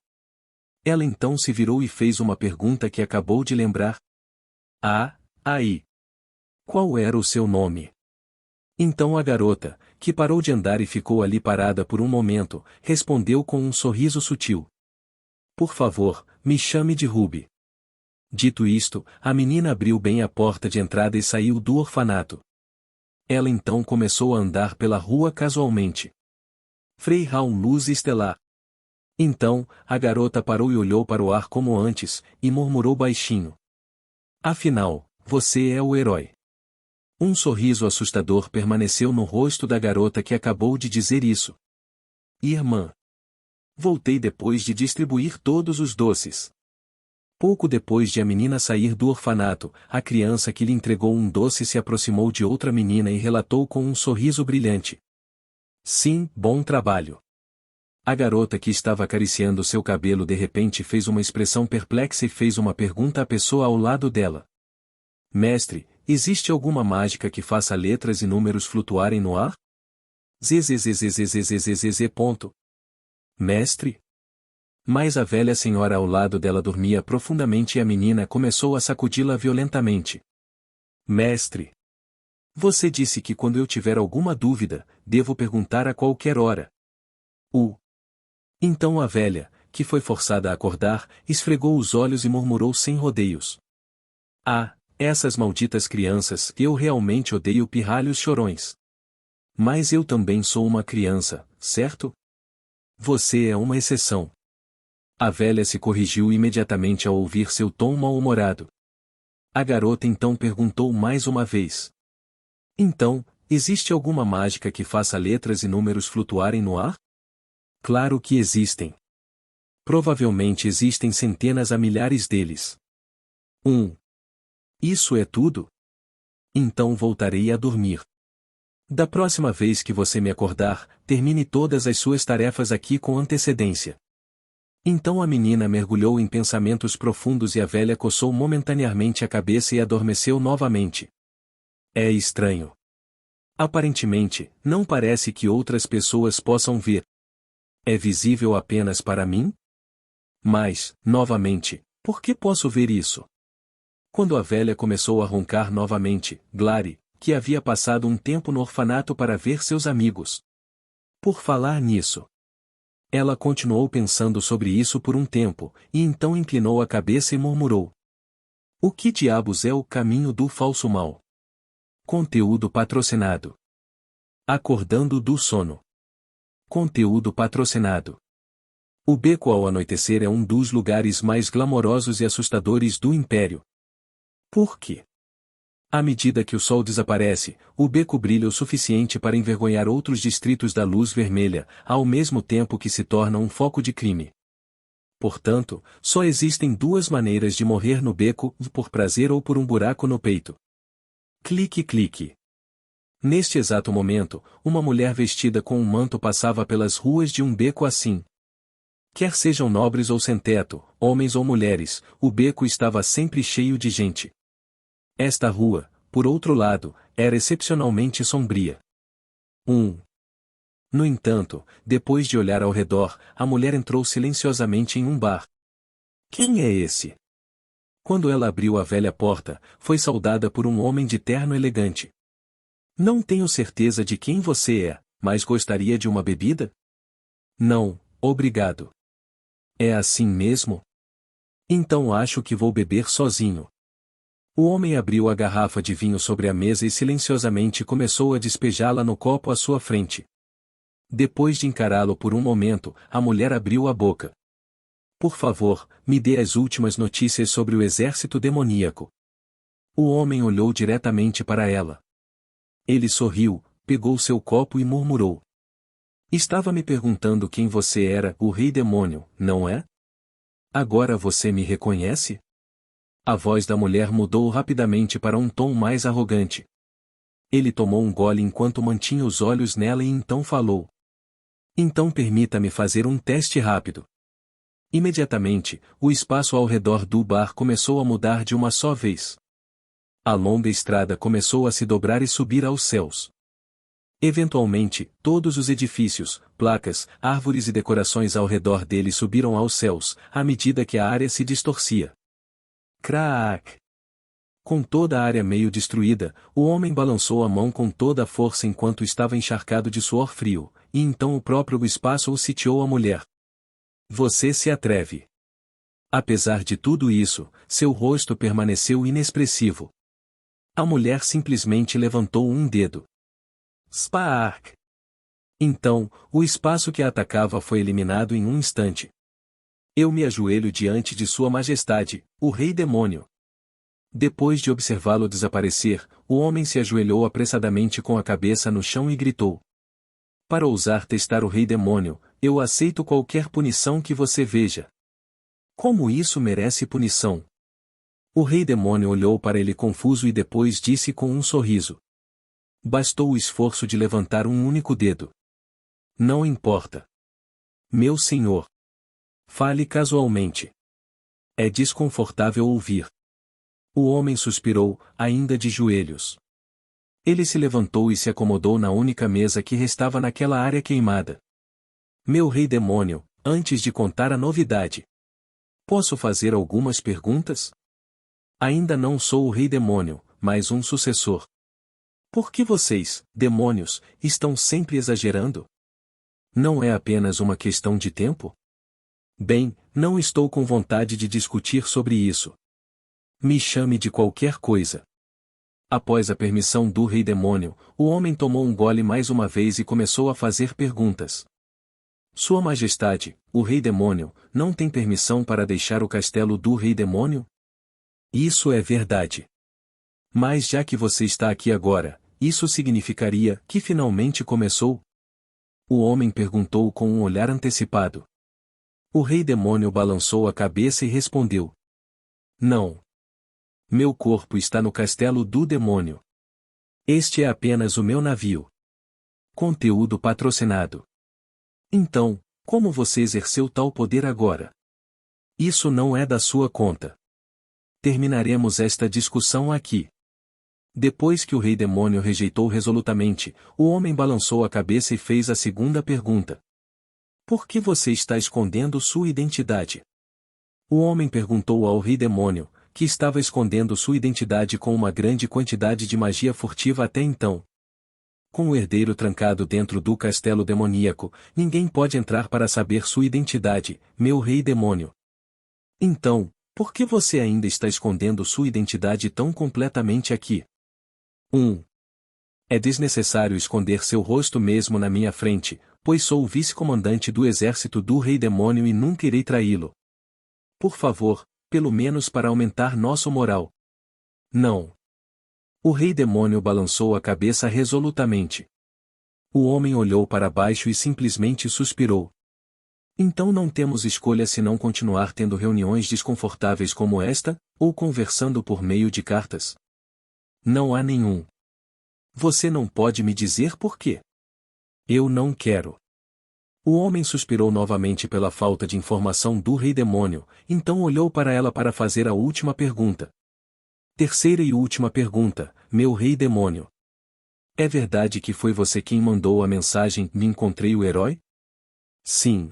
Ela então se virou e fez uma pergunta que acabou de lembrar. Aí. Qual era o seu nome? Então a garota, que parou de andar e ficou ali parada por um momento, respondeu com um sorriso sutil. Por favor, me chame de Ruby. Dito isto, a menina abriu bem a porta de entrada e saiu do orfanato. Ela então começou a andar pela rua casualmente. Freiraum luz estelar. Então, a garota parou e olhou para o ar como antes, e murmurou baixinho. Afinal, você é o herói. Um sorriso assustador permaneceu no rosto da garota que acabou de dizer isso. Irmã. Voltei depois de distribuir todos os doces. Pouco depois de a menina sair do orfanato, a criança que lhe entregou um doce se aproximou de outra menina e relatou com um sorriso brilhante. Sim, bom trabalho. A garota que estava acariciando seu cabelo de repente fez uma expressão perplexa e fez uma pergunta à pessoa ao lado dela. Mestre, existe alguma mágica que faça letras e números flutuarem no ar? Zzzzzzzzzzz. Mestre? Mas a velha senhora ao lado dela dormia profundamente e a menina começou a sacudi-la violentamente. Mestre! Você disse que quando eu tiver alguma dúvida, devo perguntar a qualquer hora. Então a velha, que foi forçada a acordar, esfregou os olhos e murmurou sem rodeios. Ah, essas malditas crianças, eu realmente odeio pirralhos chorões. Mas eu também sou uma criança, certo? Você é uma exceção. A velha se corrigiu imediatamente ao ouvir seu tom mal-humorado. A garota então perguntou mais uma vez. Então, existe alguma mágica que faça letras e números flutuarem no ar? Claro que existem. Provavelmente existem centenas a milhares deles. Isso é tudo? Então voltarei a dormir. Da próxima vez que você me acordar, termine todas as suas tarefas aqui com antecedência. Então a menina mergulhou em pensamentos profundos e a velha coçou momentaneamente a cabeça e adormeceu novamente. É estranho. Aparentemente, não parece que outras pessoas possam ver. É visível apenas para mim? Mas, novamente, por que posso ver isso? Quando a velha começou a roncar novamente, Glary, que havia passado um tempo no orfanato para ver seus amigos. Por falar nisso. Ela continuou pensando sobre isso por um tempo, e então inclinou a cabeça e murmurou. O que diabos é o caminho do falso mal? Conteúdo patrocinado. Acordando do sono. Conteúdo patrocinado. O beco ao anoitecer é um dos lugares mais glamourosos e assustadores do Império. Por quê? À medida que o sol desaparece, o beco brilha o suficiente para envergonhar outros distritos da luz vermelha, ao mesmo tempo que se torna um foco de crime. Portanto, só existem duas maneiras de morrer no beco, por prazer ou por um buraco no peito. Clique, clique. Neste exato momento, uma mulher vestida com um manto passava pelas ruas de um beco assim. Quer sejam nobres ou sem-teto, homens ou mulheres, o beco estava sempre cheio de gente. Esta rua, por outro lado, era excepcionalmente sombria. No entanto, depois de olhar ao redor, a mulher entrou silenciosamente em um bar. Quem é esse? Quando ela abriu a velha porta, foi saudada por um homem de terno elegante. Não tenho certeza de quem você é, mas gostaria de uma bebida? Não, obrigado. É assim mesmo? Então acho que vou beber sozinho. O homem abriu a garrafa de vinho sobre a mesa e silenciosamente começou a despejá-la no copo à sua frente. Depois de encará-lo por um momento, a mulher abriu a boca. Por favor, me dê as últimas notícias sobre o exército demoníaco. O homem olhou diretamente para ela. Ele sorriu, pegou seu copo e murmurou. Estava me perguntando quem você era, o rei demônio, não é? Agora você me reconhece? A voz da mulher mudou rapidamente para um tom mais arrogante. Ele tomou um gole enquanto mantinha os olhos nela e então falou. Então permita-me fazer um teste rápido. Imediatamente, o espaço ao redor do bar começou a mudar de uma só vez. A longa estrada começou a se dobrar e subir aos céus. Eventualmente, todos os edifícios, placas, árvores e decorações ao redor dele subiram aos céus, à medida que a área se distorcia. Crack! Com toda a área meio destruída, o homem balançou a mão com toda a força enquanto estava encharcado de suor frio, e então o próprio espaço o sitiou a mulher. Você se atreve. Apesar de tudo isso, seu rosto permaneceu inexpressivo. A mulher simplesmente levantou um dedo. Spark! Então, o espaço que a atacava foi eliminado em um instante. Eu me ajoelho diante de Sua Majestade, o Rei Demônio. Depois de observá-lo desaparecer, o homem se ajoelhou apressadamente com a cabeça no chão e gritou. Para ousar testar o Rei Demônio, eu aceito qualquer punição que você veja. Como isso merece punição? O Rei Demônio olhou para ele confuso e depois disse com um sorriso. Bastou o esforço de levantar um único dedo. Não importa. Meu senhor. Fale casualmente. É desconfortável ouvir. O homem suspirou, ainda de joelhos. Ele se levantou e se acomodou na única mesa que restava naquela área queimada. Meu rei demônio, antes de contar a novidade, posso fazer algumas perguntas? Ainda não sou o rei demônio, mas um sucessor. Por que vocês, demônios, estão sempre exagerando? Não é apenas uma questão de tempo? Bem, não estou com vontade de discutir sobre isso. Me chame de qualquer coisa. Após a permissão do rei demônio, o homem tomou um gole mais uma vez e começou a fazer perguntas. Sua Majestade, o rei demônio, não tem permissão para deixar o castelo do rei demônio? Isso é verdade. Mas já que você está aqui agora, isso significaria que finalmente começou? O homem perguntou com um olhar antecipado. O rei demônio balançou a cabeça e respondeu: Não. Meu corpo está no castelo do demônio. Este é apenas o meu navio. Conteúdo patrocinado. Então, como você exerceu tal poder agora? Isso não é da sua conta. Terminaremos esta discussão aqui. Depois que o rei demônio rejeitou resolutamente, o homem balançou a cabeça e fez a segunda pergunta. Por que você está escondendo sua identidade? O homem perguntou ao rei demônio, que estava escondendo sua identidade com uma grande quantidade de magia furtiva até então. Com o herdeiro trancado dentro do castelo demoníaco, ninguém pode entrar para saber sua identidade, meu rei demônio. Então, por que você ainda está escondendo sua identidade tão completamente aqui? 1. É desnecessário esconder seu rosto mesmo na minha frente, pois sou o vice-comandante do exército do rei demônio e nunca irei traí-lo. Por favor, pelo menos para aumentar nosso moral. Não. O rei demônio balançou a cabeça resolutamente. O homem olhou para baixo e simplesmente suspirou. Então não temos escolha senão continuar tendo reuniões desconfortáveis como esta, ou conversando por meio de cartas? Não há nenhum. Você não pode me dizer por quê? Eu não quero. O homem suspirou novamente pela falta de informação do rei demônio, então olhou para ela para fazer a última pergunta. Terceira e última pergunta, meu rei demônio. É verdade que foi você quem mandou a mensagem "Me encontrei o herói"? Sim.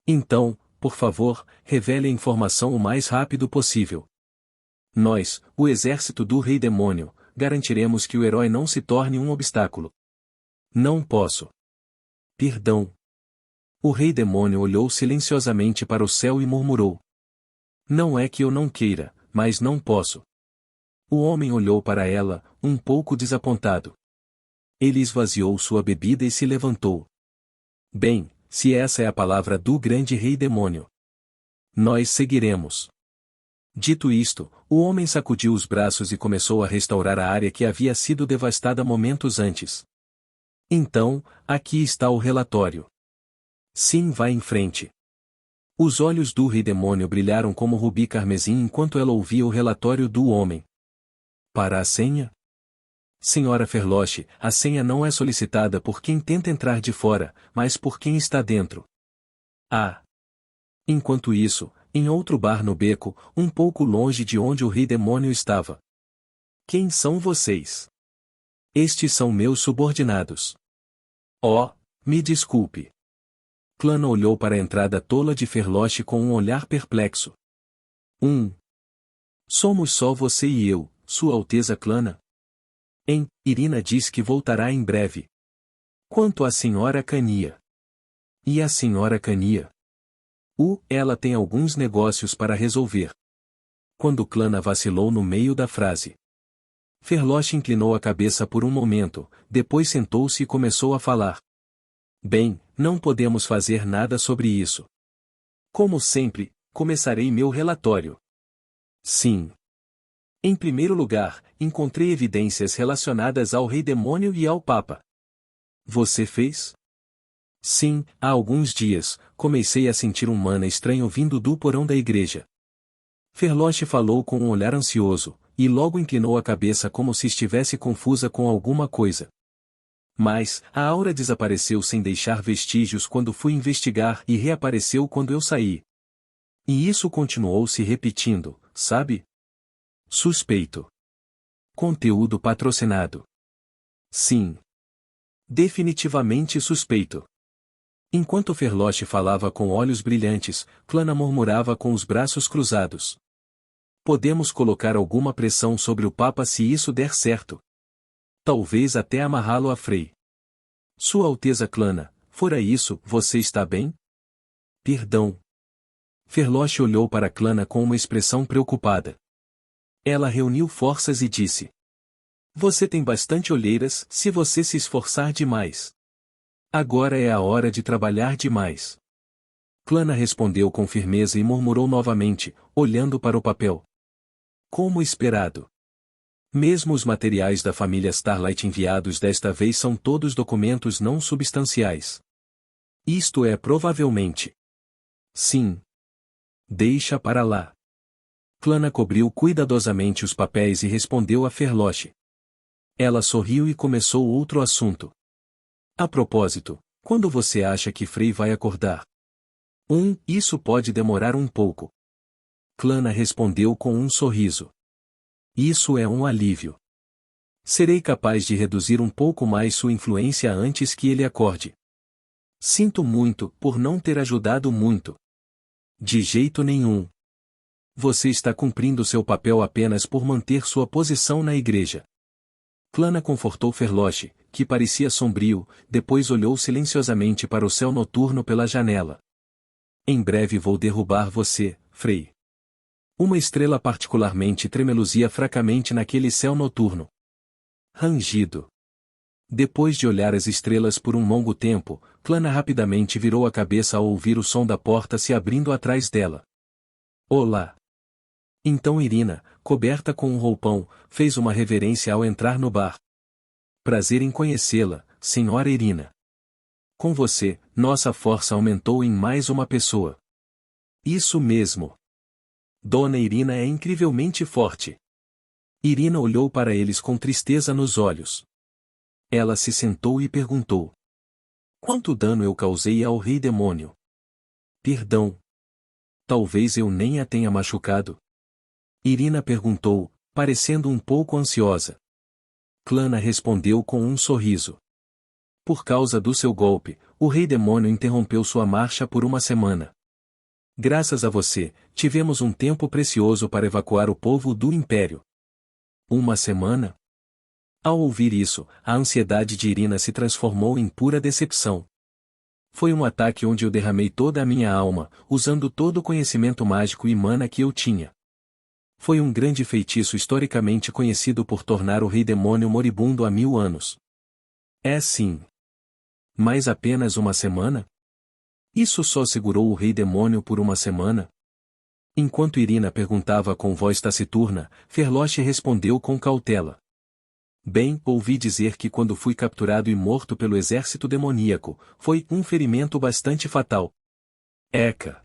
Então, por favor, revele a informação o mais rápido possível. Nós, o exército do rei demônio, garantiremos que o herói não se torne um obstáculo. Não posso. Perdão. O rei demônio olhou silenciosamente para o céu e murmurou. Não é que eu não queira, mas não posso. O homem olhou para ela, um pouco desapontado. Ele esvaziou sua bebida e se levantou. Bem, se essa é a palavra do grande rei demônio, nós seguiremos. Dito isto, o homem sacudiu os braços e começou a restaurar a área que havia sido devastada momentos antes. Então, aqui está o relatório. Sim, vá em frente. Os olhos do rei demônio brilharam como rubi carmesim enquanto ela ouvia o relatório do homem. Para a senha? Senhora Ferloche, a senha não é solicitada por quem tenta entrar de fora, mas por quem está dentro. Ah! Enquanto isso, em outro bar no beco, um pouco longe de onde o rei demônio estava. Quem são vocês? Estes são meus subordinados. Oh, me desculpe. Clana olhou para a entrada tola de Ferloche com um olhar perplexo. Somos só você e eu, Sua Alteza Clana. Irina diz que voltará em breve. Quanto à senhora Cania? E a senhora Cania? Ela tem alguns negócios para resolver. Quando Clana vacilou no meio da frase. Ferloche inclinou a cabeça por um momento, depois sentou-se e começou a falar. Bem, não podemos fazer nada sobre isso. Como sempre, começarei meu relatório. Sim. Em primeiro lugar, encontrei evidências relacionadas ao rei demônio e ao Papa. Você fez? Sim, há alguns dias, comecei a sentir um mana estranho vindo do porão da igreja. Ferloche falou com um olhar ansioso, e logo inclinou a cabeça como se estivesse confusa com alguma coisa. Mas, a aura desapareceu sem deixar vestígios quando fui investigar e reapareceu quando eu saí. E isso continuou se repetindo, sabe? Suspeito. Conteúdo patrocinado. Sim. Definitivamente suspeito. Enquanto Ferloche falava com olhos brilhantes, Clana murmurava com os braços cruzados. Podemos colocar alguma pressão sobre o Papa se isso der certo. Talvez até amarrá-lo a Frei. Sua Alteza Clana, fora isso, você está bem? Perdão. Ferloche olhou para Clana com uma expressão preocupada. Ela reuniu forças e disse. Você tem bastante olheiras, se você se esforçar demais. Agora é a hora de trabalhar demais. Clana respondeu com firmeza e murmurou novamente, olhando para o papel. Como esperado. Mesmo os materiais da família Starlight enviados desta vez são todos documentos não substanciais. Isto é provavelmente. Sim. Deixa para lá. Clana cobriu cuidadosamente os papéis e respondeu a Ferloche. Ela sorriu e começou outro assunto. A propósito, quando você acha que Frei vai acordar? Isso pode demorar um pouco. Clana respondeu com um sorriso. Isso é um alívio. Serei capaz de reduzir um pouco mais sua influência antes que ele acorde. Sinto muito por não ter ajudado muito. De jeito nenhum. Você está cumprindo seu papel apenas por manter sua posição na igreja. Clana confortou Ferloche, que parecia sombrio, depois olhou silenciosamente para o céu noturno pela janela. Em breve vou derrubar você, Frei. Uma estrela particularmente tremeluzia fracamente naquele céu noturno. Rangido. Depois de olhar as estrelas por um longo tempo, Clana rapidamente virou a cabeça ao ouvir o som da porta se abrindo atrás dela. Olá! Então Irina, coberta com um roupão, fez uma reverência ao entrar no bar. Prazer em conhecê-la, senhora Irina. Com você, nossa força aumentou em mais uma pessoa. Isso mesmo. Dona Irina é incrivelmente forte. Irina olhou para eles com tristeza nos olhos. Ela se sentou e perguntou. Quanto dano eu causei ao rei demônio? Perdão. Talvez eu nem a tenha machucado. Irina perguntou, parecendo um pouco ansiosa. Clana respondeu com um sorriso. Por causa do seu golpe, o rei demônio interrompeu sua marcha por uma semana. Graças a você, tivemos um tempo precioso para evacuar o povo do império. Uma semana? Ao ouvir isso, a ansiedade de Irina se transformou em pura decepção. Foi um ataque onde eu derramei toda a minha alma, usando todo o conhecimento mágico e mana que eu tinha. Foi um grande feitiço historicamente conhecido por tornar o rei demônio moribundo há 1000 anos. É sim. Mas apenas uma semana? Isso só segurou o rei demônio por uma semana? Enquanto Irina perguntava com voz taciturna, Ferloche respondeu com cautela. Bem, ouvi dizer que quando fui capturado e morto pelo exército demoníaco, foi um ferimento bastante fatal. Eca!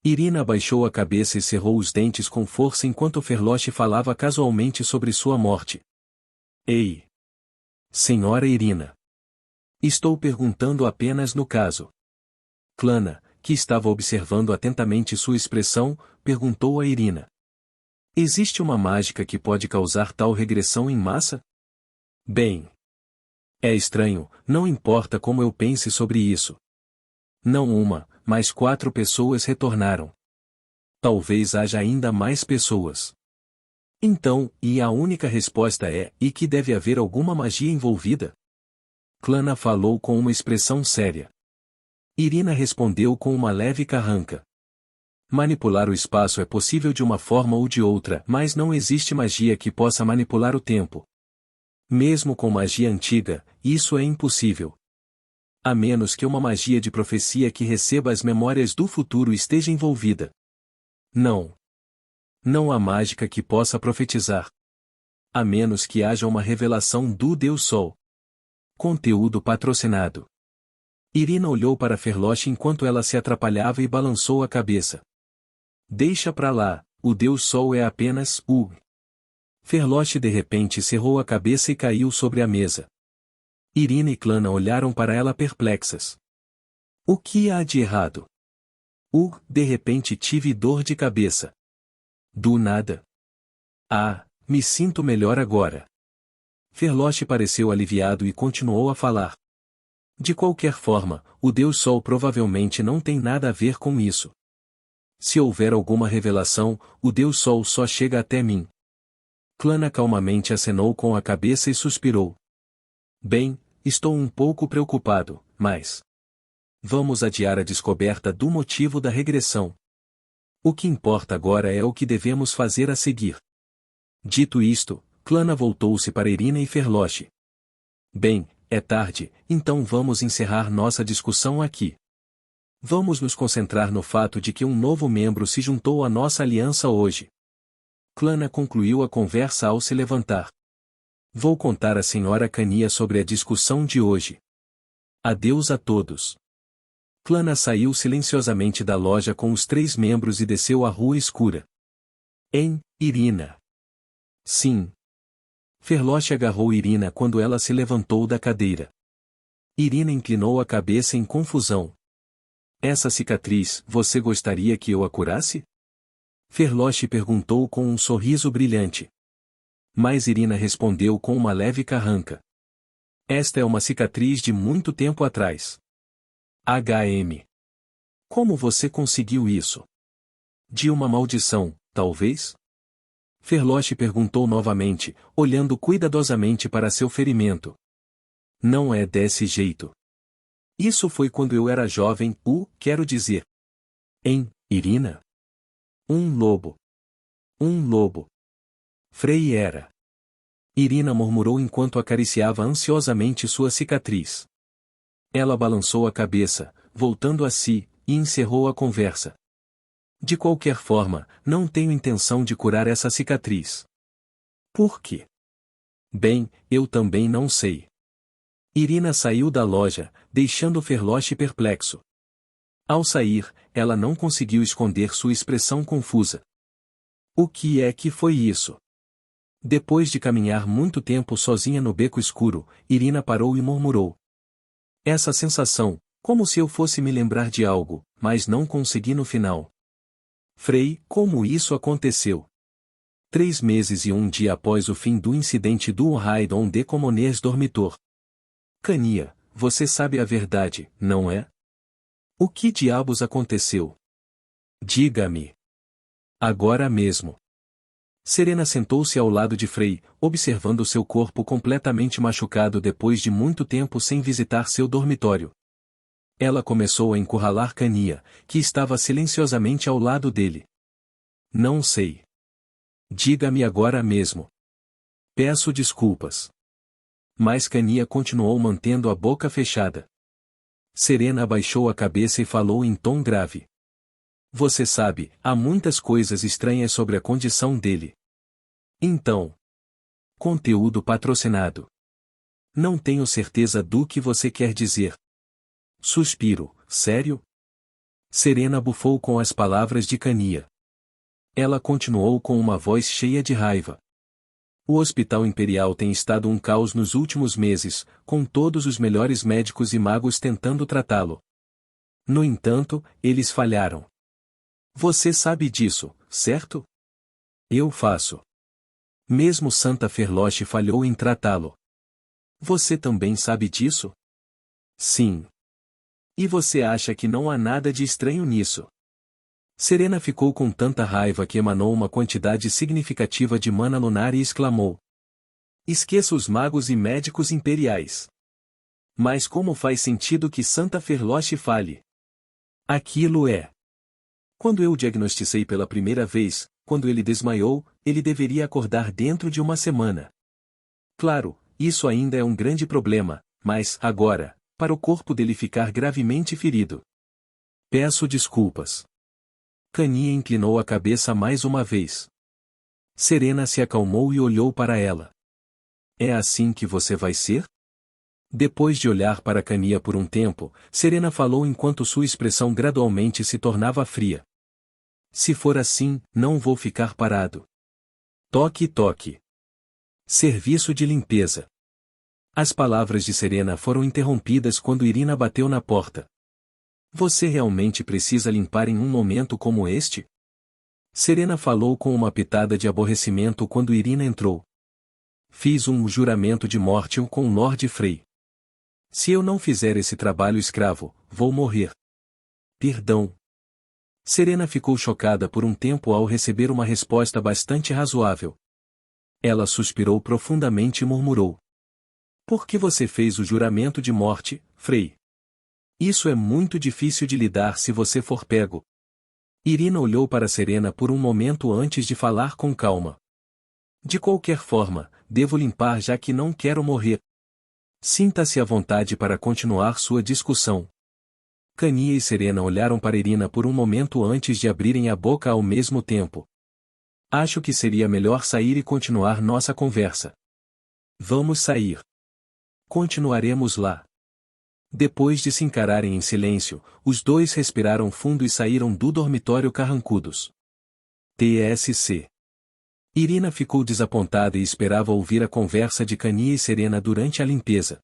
Irina abaixou a cabeça e cerrou os dentes com força enquanto Ferloche falava casualmente sobre sua morte. Ei! Senhora Irina! Estou perguntando apenas no caso. Clana, que estava observando atentamente sua expressão, perguntou a Irina. Existe uma mágica que pode causar tal regressão em massa? Bem. É estranho, não importa como eu pense sobre isso. Não uma, mas 4 pessoas retornaram. Talvez haja ainda mais pessoas. Então, e a única resposta é, e que deve haver alguma magia envolvida? Clana falou com uma expressão séria. Irina respondeu com uma leve carranca. Manipular o espaço é possível de uma forma ou de outra, mas não existe magia que possa manipular o tempo. Mesmo com magia antiga, isso é impossível. A menos que uma magia de profecia que receba as memórias do futuro esteja envolvida. Não. Não há mágica que possa profetizar. A menos que haja uma revelação do Deus Sol. Conteúdo patrocinado. Irina olhou para Ferloche enquanto ela se atrapalhava e balançou a cabeça. Deixa pra lá, o Deus Sol é apenas o. Ferloche de repente cerrou a cabeça e caiu sobre a mesa. Irina e Clana olharam para ela perplexas. O que há de errado? De repente tive dor de cabeça. Do nada. Ah, me sinto melhor agora. Ferloche pareceu aliviado e continuou a falar. De qualquer forma, o Deus Sol provavelmente não tem nada a ver com isso. Se houver alguma revelação, o Deus Sol só chega até mim. Clana calmamente acenou com a cabeça e suspirou. Bem, estou um pouco preocupado, mas... Vamos adiar a descoberta do motivo da regressão. O que importa agora é o que devemos fazer a seguir. Dito isto, Clana voltou-se para Irina e Ferloche. Bem, é tarde, então vamos encerrar nossa discussão aqui. Vamos nos concentrar no fato de que um novo membro se juntou à nossa aliança hoje. Clana concluiu a conversa ao se levantar. Vou contar à senhora Cania sobre a discussão de hoje. Adeus a todos. Clana saiu silenciosamente da loja com os 3 membros e desceu a rua escura. Hein, Irina? Sim. Ferloche agarrou Irina quando ela se levantou da cadeira. Irina inclinou a cabeça em confusão. Essa cicatriz, você gostaria que eu a curasse? Ferloche perguntou com um sorriso brilhante. Mas Irina respondeu com uma leve carranca. Esta é uma cicatriz de muito tempo atrás. HM. Como você conseguiu isso? De uma maldição, talvez? Ferloche perguntou novamente, olhando cuidadosamente para seu ferimento. Não é desse jeito. Isso foi quando eu era jovem, quero dizer. Hein, Irina? Um lobo. Um lobo. Frei era. Irina murmurou enquanto acariciava ansiosamente sua cicatriz. Ela balançou a cabeça, voltando a si, e encerrou a conversa. De qualquer forma, não tenho intenção de curar essa cicatriz. Por quê? Bem, eu também não sei. Irina saiu da loja, deixando Ferloche perplexo. Ao sair, ela não conseguiu esconder sua expressão confusa. O que é que foi isso? Depois de caminhar muito tempo sozinha no beco escuro, Irina parou e murmurou. Essa sensação, como se eu fosse me lembrar de algo, mas não consegui no final. Frei, como isso aconteceu? 3 meses e 1 dia após o fim do incidente do Raidon de Comonês Dormitor. Cania, você sabe a verdade, não é? O que diabos aconteceu? Diga-me. Agora mesmo. Serena sentou-se ao lado de Frei, observando seu corpo completamente machucado depois de muito tempo sem visitar seu dormitório. Ela começou a encurralar Cania, que estava silenciosamente ao lado dele. Não sei. Diga-me agora mesmo. Peço desculpas. Mas Cania continuou mantendo a boca fechada. Serena abaixou a cabeça e falou em tom grave. Você sabe, há muitas coisas estranhas sobre a condição dele. Então. Conteúdo patrocinado. Não tenho certeza do que você quer dizer. Suspiro, sério? Serena bufou com as palavras de Cania. Ela continuou com uma voz cheia de raiva. O Hospital Imperial tem estado um caos nos últimos meses, com todos os melhores médicos e magos tentando tratá-lo. No entanto, eles falharam. Você sabe disso, certo? Eu faço. Mesmo Santa Ferloche falhou em tratá-lo. Você também sabe disso? Sim. E você acha que não há nada de estranho nisso? Serena ficou com tanta raiva que emanou uma quantidade significativa de mana lunar e exclamou. Esqueça os magos e médicos imperiais. Mas como faz sentido que Santa Ferloche fale? Aquilo é. Quando eu o diagnosticei pela primeira vez, quando ele desmaiou, ele deveria acordar dentro de uma semana. Claro, isso ainda é um grande problema, mas, agora, para o corpo dele ficar gravemente ferido. Peço desculpas. Cania inclinou a cabeça mais uma vez. Serena se acalmou e olhou para ela. É assim que você vai ser? Depois de olhar para Cania por um tempo, Serena falou enquanto sua expressão gradualmente se tornava fria. Se for assim, não vou ficar parado. Toque, toque. Serviço de limpeza. As palavras de Serena foram interrompidas quando Irina bateu na porta. Você realmente precisa limpar em um momento como este? Serena falou com uma pitada de aborrecimento quando Irina entrou. Fiz um juramento de morte com Lord Frey. Se eu não fizer esse trabalho escravo, vou morrer. Perdão. Serena ficou chocada por um tempo ao receber uma resposta bastante razoável. Ela suspirou profundamente e murmurou. Por que você fez o juramento de morte, Frey? Isso é muito difícil de lidar se você for pego. Irina olhou para Serena por um momento antes de falar com calma. De qualquer forma, devo limpar já que não quero morrer. Sinta-se à vontade para continuar sua discussão. Kania e Serena olharam para Irina por um momento antes de abrirem a boca ao mesmo tempo. Acho que seria melhor sair e continuar nossa conversa. Vamos sair. Continuaremos lá. Depois de se encararem em silêncio, os dois respiraram fundo e saíram do dormitório carrancudos. TSC. Irina ficou desapontada e esperava ouvir a conversa de Kania e Serena durante a limpeza.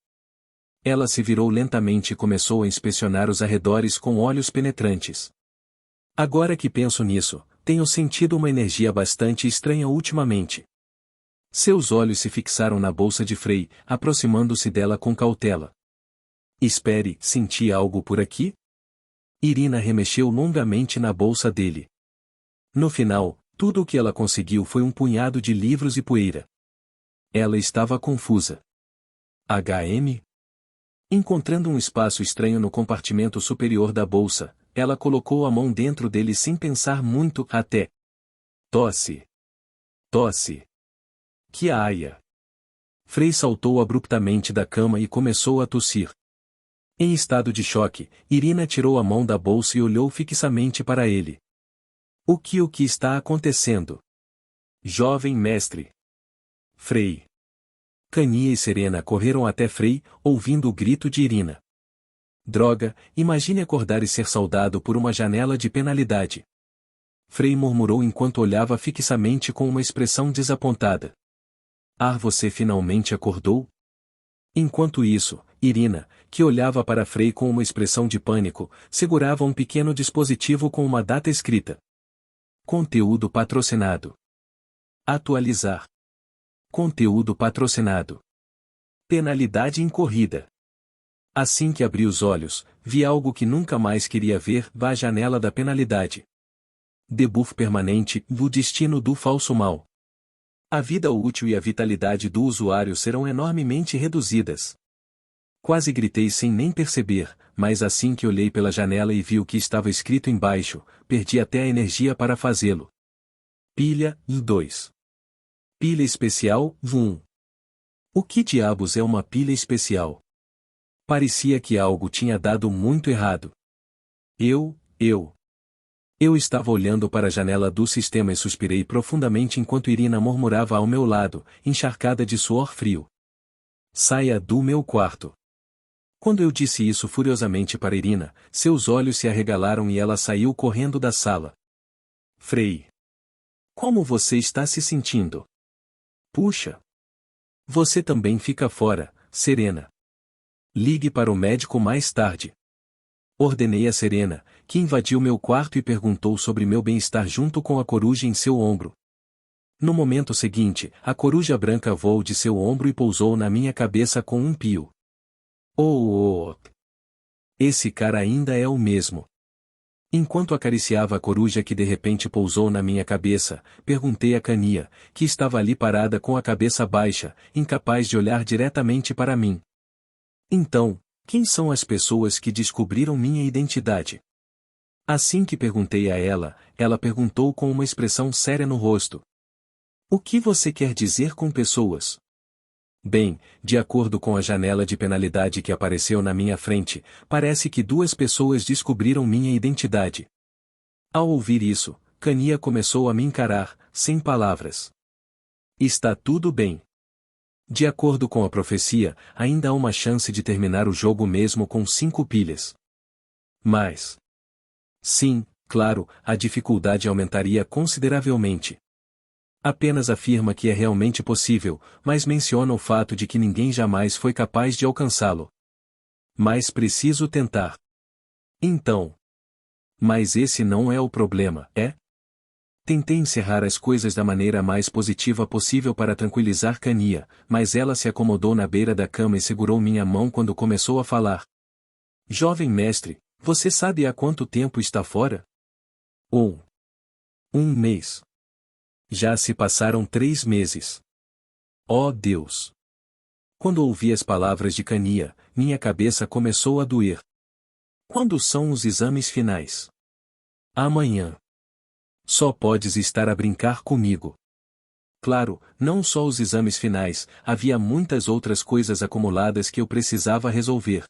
Ela se virou lentamente e começou a inspecionar os arredores com olhos penetrantes. Agora que penso nisso, tenho sentido uma energia bastante estranha ultimamente. Seus olhos se fixaram na bolsa de Frey, aproximando-se dela com cautela. Espere, senti algo por aqui? Irina remexeu longamente na bolsa dele. No final, tudo o que ela conseguiu foi um punhado de livros e poeira. Ela estava confusa. HM? Encontrando um espaço estranho no compartimento superior da bolsa, ela colocou a mão dentro dele sem pensar muito, até. Tosse. Tosse. Que aia. Frey saltou abruptamente da cama e começou a tossir. Em estado de choque, Irina tirou a mão da bolsa e olhou fixamente para ele. O que está acontecendo? Jovem mestre. Frey. Kania e Serena correram até Frey, ouvindo o grito de Irina. Droga, imagine acordar e ser saudado por uma janela de penalidade. Frey murmurou enquanto olhava fixamente com uma expressão desapontada. Você finalmente acordou? Enquanto isso, Irina, que olhava para Frey com uma expressão de pânico, segurava um pequeno dispositivo com uma data escrita. Conteúdo patrocinado. Atualizar. Conteúdo patrocinado. Penalidade incorrida. Assim que abri os olhos, vi algo que nunca mais queria ver, a janela da penalidade. Debuff permanente, do destino do falso mal. A vida útil e a vitalidade do usuário serão enormemente reduzidas. Quase gritei sem nem perceber, mas assim que olhei pela janela e vi o que estava escrito embaixo, perdi até a energia para fazê-lo. Pilha, 2. Pilha especial, 1. O que diabos é uma pilha especial? Parecia que algo tinha dado muito errado. Eu estava olhando para a janela do sistema e suspirei profundamente enquanto Irina murmurava ao meu lado, encharcada de suor frio. Saia do meu quarto. Quando eu disse isso furiosamente para Irina, seus olhos se arregalaram e ela saiu correndo da sala. Frey. Como você está se sentindo? Puxa. Você também fica fora, Serena. Ligue para o médico mais tarde. Ordenei a Serena, que invadiu meu quarto e perguntou sobre meu bem-estar junto com a coruja em seu ombro. No momento seguinte, a coruja branca voou de seu ombro e pousou na minha cabeça com um pio. Oh! Esse cara ainda é o mesmo. Enquanto acariciava a coruja que de repente pousou na minha cabeça, perguntei a Kania, que estava ali parada com a cabeça baixa, incapaz de olhar diretamente para mim. Então, quem são as pessoas que descobriram minha identidade? Assim que perguntei a ela, ela perguntou com uma expressão séria no rosto. O que você quer dizer com pessoas? Bem, de acordo com a janela de penalidade que apareceu na minha frente, parece que 2 pessoas descobriram minha identidade. Ao ouvir isso, Kania começou a me encarar, sem palavras. Está tudo bem. De acordo com a profecia, ainda há uma chance de terminar o jogo mesmo com 5 pilhas. Mas... sim, claro, a dificuldade aumentaria consideravelmente. Apenas afirma que é realmente possível, mas menciona o fato de que ninguém jamais foi capaz de alcançá-lo. Mas preciso tentar. Então. Mas esse não é o problema, é? Tentei encerrar as coisas da maneira mais positiva possível para tranquilizar Kania, mas ela se acomodou na beira da cama e segurou minha mão quando começou a falar. Jovem mestre, você sabe há quanto tempo está fora? Ou 1 mês. Já se passaram 3 meses. Oh Deus! Quando ouvi as palavras de Kania, minha cabeça começou a doer. Quando são os exames finais? Amanhã. Só podes estar a brincar comigo. Claro, não só os exames finais, havia muitas outras coisas acumuladas que eu precisava resolver.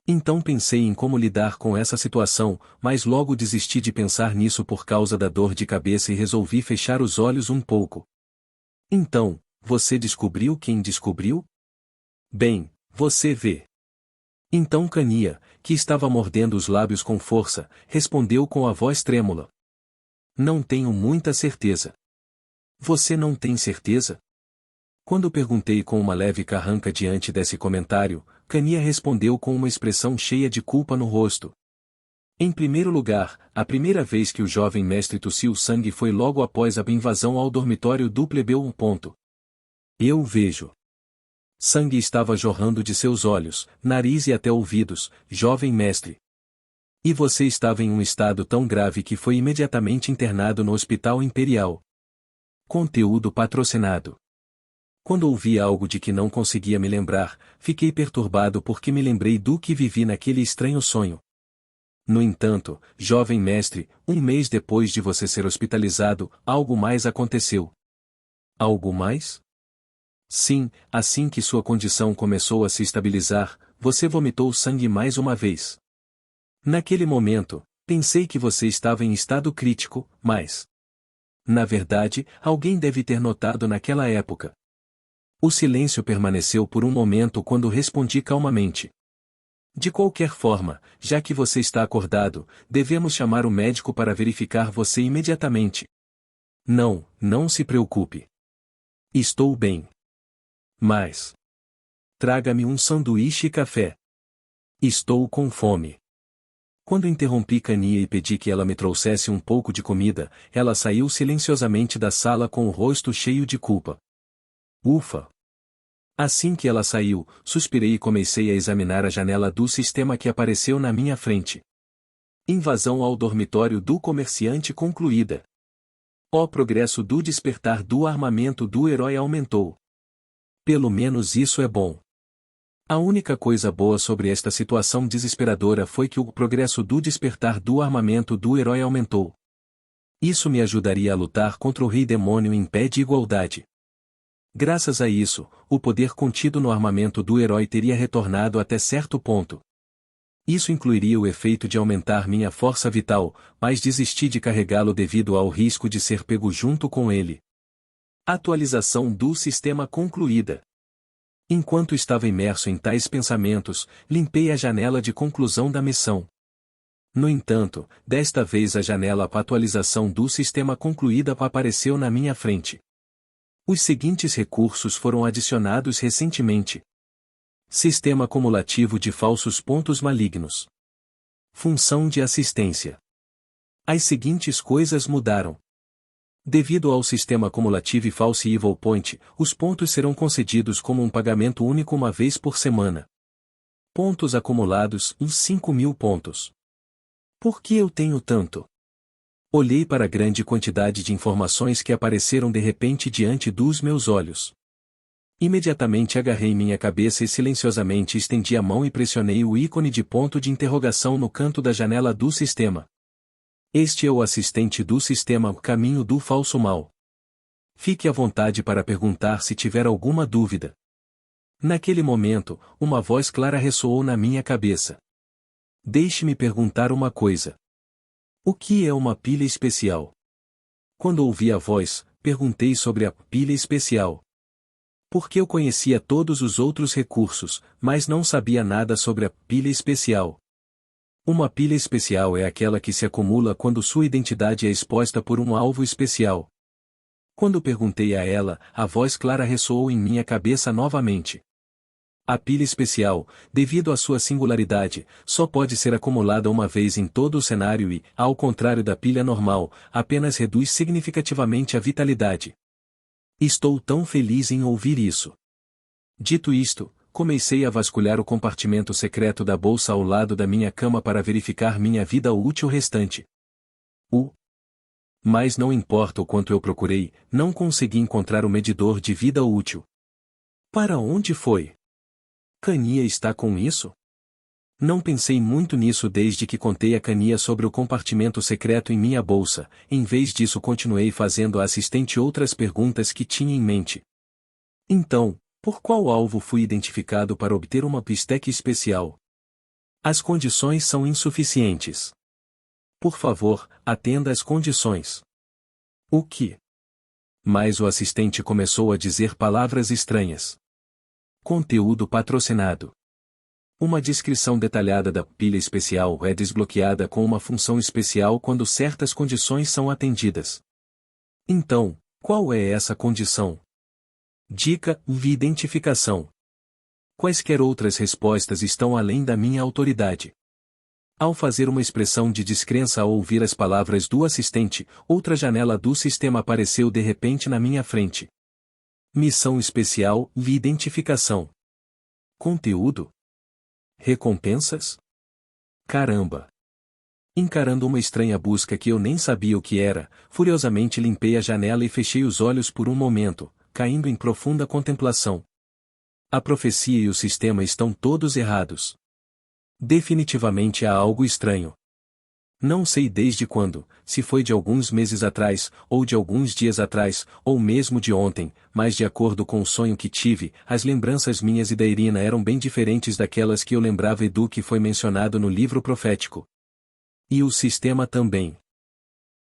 Então pensei em como lidar com essa situação, mas logo desisti de pensar nisso por causa da dor de cabeça e resolvi fechar os olhos um pouco. Então, você descobriu quem descobriu? Bem, você vê. Então Kania, que estava mordendo os lábios com força, respondeu com a voz trêmula. Não tenho muita certeza. Você não tem certeza? Quando perguntei com uma leve carranca diante desse comentário, Kania respondeu com uma expressão cheia de culpa no rosto. Em primeiro lugar, a primeira vez que o jovem mestre tossiu sangue foi logo após a invasão ao dormitório do plebeu. Eu vejo. Sangue estava jorrando de seus olhos, nariz e até ouvidos, jovem mestre. E você estava em um estado tão grave que foi imediatamente internado no Hospital Imperial. Conteúdo patrocinado. Quando ouvi algo de que não conseguia me lembrar, fiquei perturbado porque me lembrei do que vivi naquele estranho sonho. No entanto, jovem mestre, 1 mês depois de você ser hospitalizado, algo mais aconteceu. Algo mais? Sim, assim que sua condição começou a se estabilizar, você vomitou sangue mais uma vez. Naquele momento, pensei que você estava em estado crítico, mas... Na verdade, alguém deve ter notado naquela época. O silêncio permaneceu por um momento quando respondi calmamente. De qualquer forma, já que você está acordado, devemos chamar o médico para verificar você imediatamente. Não, não se preocupe. Estou bem. Mas... Traga-me um sanduíche e café. Estou com fome. Quando interrompi Kania e pedi que ela me trouxesse um pouco de comida, ela saiu silenciosamente da sala com o rosto cheio de culpa. Ufa! Assim que ela saiu, suspirei e comecei a examinar a janela do sistema que apareceu na minha frente. Invasão ao dormitório do comerciante concluída. O progresso do despertar do armamento do herói aumentou. Pelo menos isso é bom. A única coisa boa sobre esta situação desesperadora foi que o progresso do despertar do armamento do herói aumentou. Isso me ajudaria a lutar contra o rei demônio em pé de igualdade. Graças a isso, o poder contido no armamento do herói teria retornado até certo ponto. Isso incluiria o efeito de aumentar minha força vital, mas desisti de carregá-lo devido ao risco de ser pego junto com ele. Atualização do sistema concluída. Enquanto estava imerso em tais pensamentos, limpei a janela de conclusão da missão. No entanto, desta vez a janela para atualização do sistema concluída apareceu na minha frente. Os seguintes recursos foram adicionados recentemente. Sistema cumulativo de falsos pontos malignos. Função de assistência. As seguintes coisas mudaram. Devido ao sistema cumulativo False Evil Point, os pontos serão concedidos como um pagamento único uma vez por semana. Pontos acumulados, uns 5.000 pontos. Por que eu tenho tanto? Olhei para a grande quantidade de informações que apareceram de repente diante dos meus olhos. Imediatamente agarrei minha cabeça e silenciosamente estendi a mão e pressionei o ícone de ponto de interrogação no canto da janela do sistema. Este é o assistente do sistema Caminho do Falso Mal. Fique à vontade para perguntar se tiver alguma dúvida. Naquele momento, uma voz clara ressoou na minha cabeça. Deixe-me perguntar uma coisa. O que é uma pilha especial? Quando ouvi a voz, perguntei sobre a pilha especial. Porque eu conhecia todos os outros recursos, mas não sabia nada sobre a pilha especial. Uma pilha especial é aquela que se acumula quando sua identidade é exposta por um alvo especial. Quando perguntei a ela, a voz clara ressoou em minha cabeça novamente. A pilha especial, devido à sua singularidade, só pode ser acumulada uma vez em todo o cenário e, ao contrário da pilha normal, apenas reduz significativamente a vitalidade. Estou tão feliz em ouvir isso. Dito isto, comecei a vasculhar o compartimento secreto da bolsa ao lado da minha cama para verificar minha vida útil restante. Mas não importa o quanto eu procurei, não consegui encontrar o medidor de vida útil. Para onde foi? Kania está com isso? Não pensei muito nisso desde que contei a Kania sobre o compartimento secreto em minha bolsa, em vez disso continuei fazendo à assistente outras perguntas que tinha em mente. Então, por qual alvo fui identificado para obter uma bistec especial? As condições são insuficientes. Por favor, atenda às condições. O que? Mas o assistente começou a dizer palavras estranhas. Conteúdo patrocinado. Uma descrição detalhada da pilha especial é desbloqueada com uma função especial quando certas condições são atendidas. Então, qual é essa condição? Dica: identificação. Quaisquer outras respostas estão além da minha autoridade. Ao fazer uma expressão de descrença ao ouvir as palavras do assistente, outra janela do sistema apareceu de repente na minha frente. Missão especial: identificação. Conteúdo: recompensas? Caramba! Encarando uma estranha busca que eu nem sabia o que era, furiosamente limpei a janela e fechei os olhos por um momento, caindo em profunda contemplação. A profecia e o sistema estão todos errados. Definitivamente há algo estranho. Não sei desde quando, se foi de alguns meses atrás, ou de alguns dias atrás, ou mesmo de ontem, mas de acordo com o sonho que tive, as lembranças minhas e da Irina eram bem diferentes daquelas que eu lembrava e do que foi mencionado no livro profético. E o sistema também.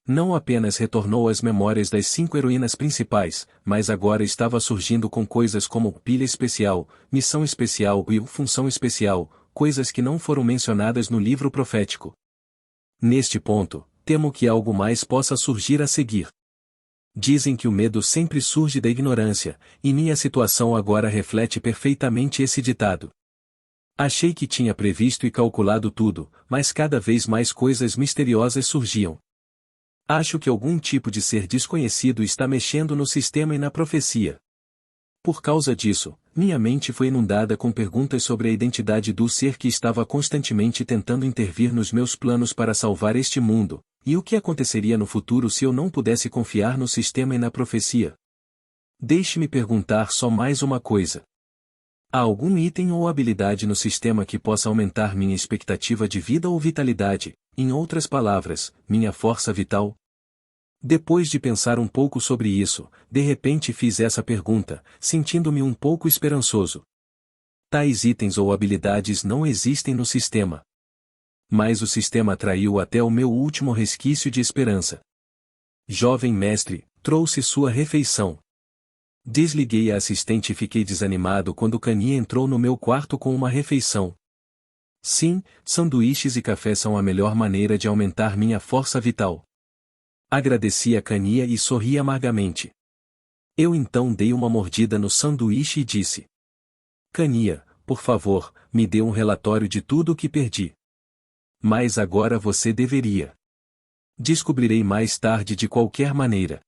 Não apenas retornou às memórias das 5 heroínas principais, mas agora estava surgindo com coisas como pilha especial, missão especial e função especial, coisas que não foram mencionadas no livro profético. Neste ponto, temo que algo mais possa surgir a seguir. Dizem que o medo sempre surge da ignorância, e minha situação agora reflete perfeitamente esse ditado. Achei que tinha previsto e calculado tudo, mas cada vez mais coisas misteriosas surgiam. Acho que algum tipo de ser desconhecido está mexendo no sistema e na profecia. Por causa disso, minha mente foi inundada com perguntas sobre a identidade do ser que estava constantemente tentando intervir nos meus planos para salvar este mundo, e o que aconteceria no futuro se eu não pudesse confiar no sistema e na profecia. Deixe-me perguntar só mais uma coisa. Há algum item ou habilidade no sistema que possa aumentar minha expectativa de vida ou vitalidade, em outras palavras, minha força vital? Depois de pensar um pouco sobre isso, de repente fiz essa pergunta, sentindo-me um pouco esperançoso. Tais itens ou habilidades não existem no sistema. Mas o sistema atraiu até o meu último resquício de esperança. Jovem mestre, trouxe sua refeição. Desliguei a assistente e fiquei desanimado quando Kania entrou no meu quarto com uma refeição. Sim, sanduíches e café são a melhor maneira de aumentar minha força vital. Agradeci a Kania e sorri amargamente. Eu então dei uma mordida no sanduíche e disse: Kania, por favor, me dê um relatório de tudo o que perdi. Mas agora você deveria. Descobrirei mais tarde de qualquer maneira.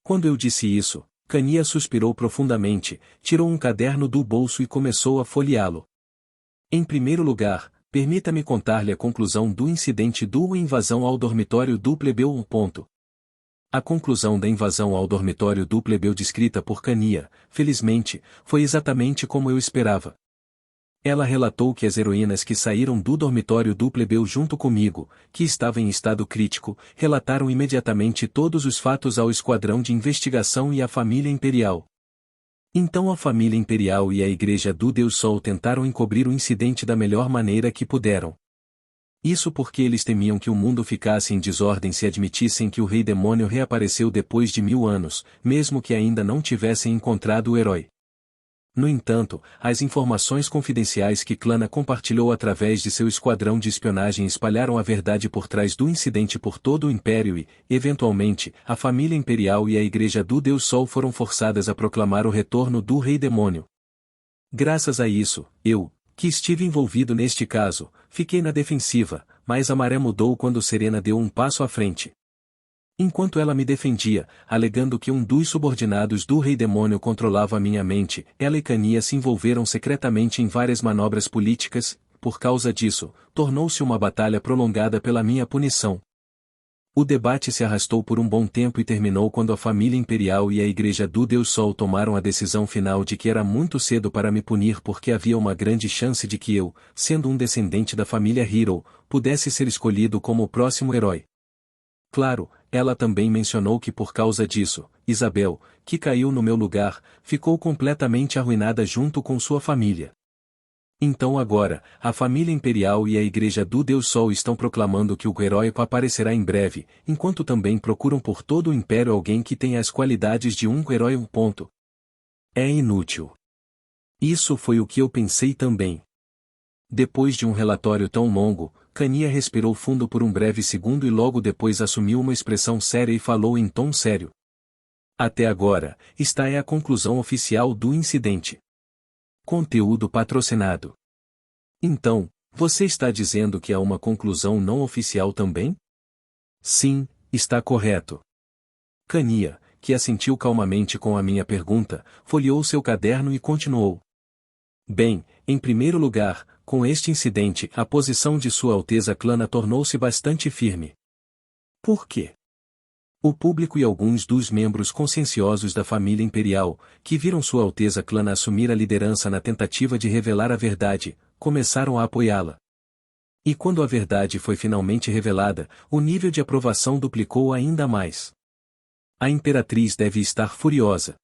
Quando eu disse isso, Kania suspirou profundamente, tirou um caderno do bolso e começou a folheá-lo. Em primeiro lugar, permita-me contar-lhe a conclusão do incidente do invasão ao dormitório do plebeu. A conclusão da invasão ao dormitório do plebeu descrita por Kania, felizmente, foi exatamente como eu esperava. Ela relatou que as heroínas que saíram do dormitório do plebeu junto comigo, que estava em estado crítico, relataram imediatamente todos os fatos ao esquadrão de investigação e à família imperial. Então a família imperial e a Igreja do Deus Sol tentaram encobrir o incidente da melhor maneira que puderam. Isso porque eles temiam que o mundo ficasse em desordem se admitissem que o Rei Demônio reapareceu depois de 1000 anos, mesmo que ainda não tivessem encontrado o herói. No entanto, as informações confidenciais que Clana compartilhou através de seu esquadrão de espionagem espalharam a verdade por trás do incidente por todo o Império e, eventualmente, a família imperial e a Igreja do Deus Sol foram forçadas a proclamar o retorno do Rei Demônio. Graças a isso, eu, que estive envolvido neste caso, fiquei na defensiva, mas a maré mudou quando Serena deu um passo à frente. Enquanto ela me defendia, alegando que um dos subordinados do Rei Demônio controlava minha mente, ela e Cania se envolveram secretamente em várias manobras políticas. Por causa disso, tornou-se uma batalha prolongada pela minha punição. O debate se arrastou por um bom tempo e terminou quando a família imperial e a Igreja do Deus Sol tomaram a decisão final de que era muito cedo para me punir porque havia uma grande chance de que eu, sendo um descendente da família Hero, pudesse ser escolhido como o próximo herói. Claro, ela também mencionou que por causa disso, Isabel, que caiu no meu lugar, ficou completamente arruinada junto com sua família. Então agora, a família imperial e a Igreja do Deus Sol estão proclamando que o herói aparecerá em breve, enquanto também procuram por todo o império alguém que tenha as qualidades de um herói. É inútil. Isso foi o que eu pensei também. Depois de um relatório tão longo, Cania respirou fundo por um breve segundo e logo depois assumiu uma expressão séria e falou em tom sério. Até agora, esta é a conclusão oficial do incidente. Conteúdo patrocinado. Então, você está dizendo que há uma conclusão não oficial também? Sim, está correto. Cania, que assentiu calmamente com a minha pergunta, folheou seu caderno e continuou. Bem, em primeiro lugar, com este incidente, a posição de Sua Alteza Clana tornou-se bastante firme. Por quê? O público e alguns dos membros conscienciosos da família imperial, que viram Sua Alteza Clana assumir a liderança na tentativa de revelar a verdade, começaram a apoiá-la. E quando a verdade foi finalmente revelada, o nível de aprovação duplicou ainda mais. A imperatriz deve estar furiosa.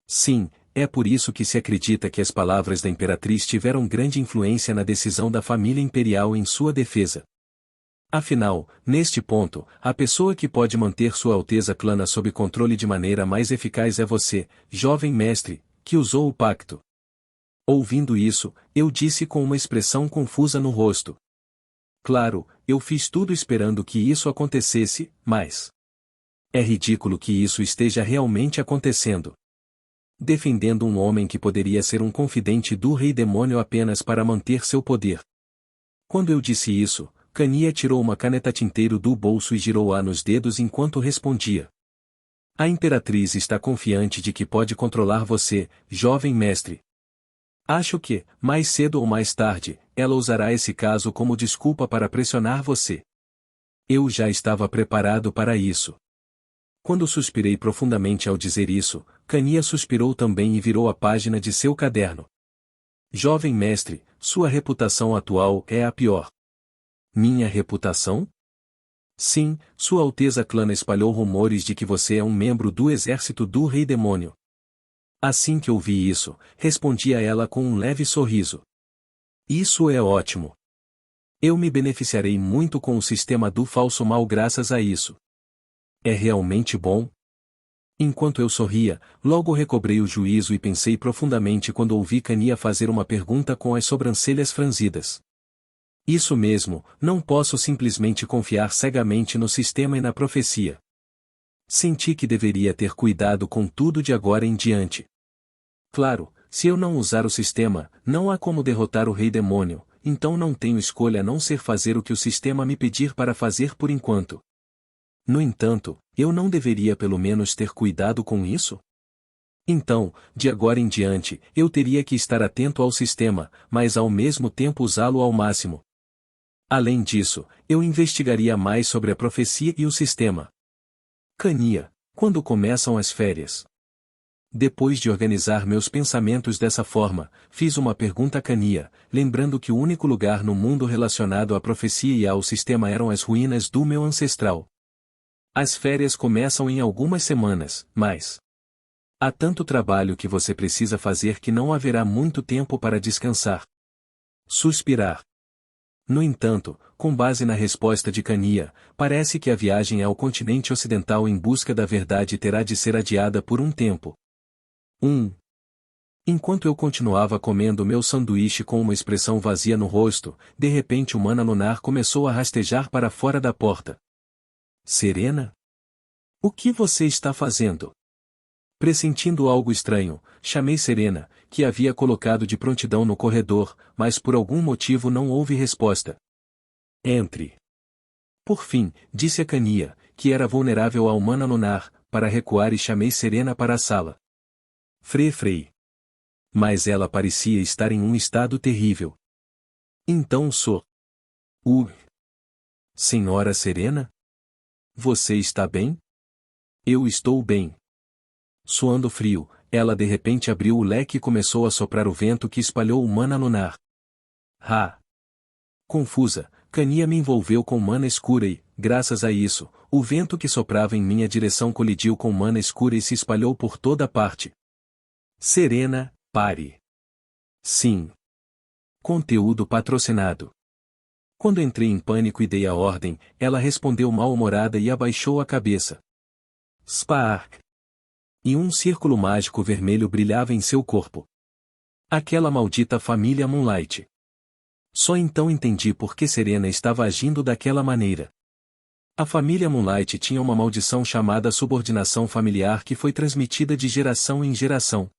Sim, é por isso que se acredita que as palavras da imperatriz tiveram grande influência na decisão da família imperial em sua defesa. Afinal, neste ponto, a pessoa que pode manter Sua Alteza Clana sob controle de maneira mais eficaz é você, jovem mestre, que usou o pacto. Ouvindo isso, eu disse com uma expressão confusa no rosto. Claro, eu fiz tudo esperando que isso acontecesse, mas... é ridículo que isso esteja realmente acontecendo. Defendendo um homem que poderia ser um confidente do Rei Demônio apenas para manter seu poder. Quando eu disse isso, Cania tirou uma caneta tinteiro do bolso e girou-a nos dedos enquanto respondia. A imperatriz está confiante de que pode controlar você, jovem mestre. Acho que, mais cedo ou mais tarde, ela usará esse caso como desculpa para pressionar você. Eu já estava preparado para isso. Quando suspirei profundamente ao dizer isso, Cania suspirou também e virou a página de seu caderno. Jovem mestre, sua reputação atual é a pior. Minha reputação? Sim, Sua Alteza Clana espalhou rumores de que você é um membro do exército do Rei Demônio. Assim que ouvi isso, respondi a ela com um leve sorriso. Isso é ótimo. Eu me beneficiarei muito com o sistema do falso mal graças a isso. É realmente bom? Enquanto eu sorria, logo recobrei o juízo e pensei profundamente quando ouvi Cania fazer uma pergunta com as sobrancelhas franzidas. Isso mesmo, não posso simplesmente confiar cegamente no sistema e na profecia. Senti que deveria ter cuidado com tudo de agora em diante. Claro, se eu não usar o sistema, não há como derrotar o Rei Demônio, então não tenho escolha a não ser fazer o que o sistema me pedir para fazer por enquanto. No entanto, eu não deveria pelo menos ter cuidado com isso? Então, de agora em diante, eu teria que estar atento ao sistema, mas ao mesmo tempo usá-lo ao máximo. Além disso, eu investigaria mais sobre a profecia e o sistema. Cania, quando começam as férias? Depois de organizar meus pensamentos dessa forma, fiz uma pergunta a Cania, lembrando que o único lugar no mundo relacionado à profecia e ao sistema eram as ruínas do meu ancestral. As férias começam em algumas semanas, mas... há tanto trabalho que você precisa fazer que não haverá muito tempo para descansar. Suspirar. No entanto, com base na resposta de Cania, parece que a viagem ao continente ocidental em busca da verdade terá de ser adiada por um tempo. Enquanto eu continuava comendo meu sanduíche com uma expressão vazia no rosto, de repente o mana lunar começou a rastejar para fora da porta. Serena? O que você está fazendo? Pressentindo algo estranho, chamei Serena, que havia colocado de prontidão no corredor, mas por algum motivo não houve resposta. Entre. Por fim, disse a Cania, que era vulnerável ao mana lunar, para recuar e chamei Serena para a sala. Frei. Mas ela parecia estar em um estado terrível. Então sou. Senhora Serena? Você está bem? Eu estou bem. Suando frio, ela de repente abriu o leque e começou a soprar o vento que espalhou o mana lunar. Confusa, Cania me envolveu com mana escura e, graças a isso, o vento que soprava em minha direção colidiu com mana escura e se espalhou por toda parte. Serena, pare. Sim. Conteúdo patrocinado. Quando entrei em pânico e dei a ordem, ela respondeu mal-humorada e abaixou a cabeça. Spark. E um círculo mágico vermelho brilhava em seu corpo. Aquela maldita família Moonlight. Só então entendi por que Serena estava agindo daquela maneira. A família Moonlight tinha uma maldição chamada subordinação familiar que foi transmitida de geração em geração.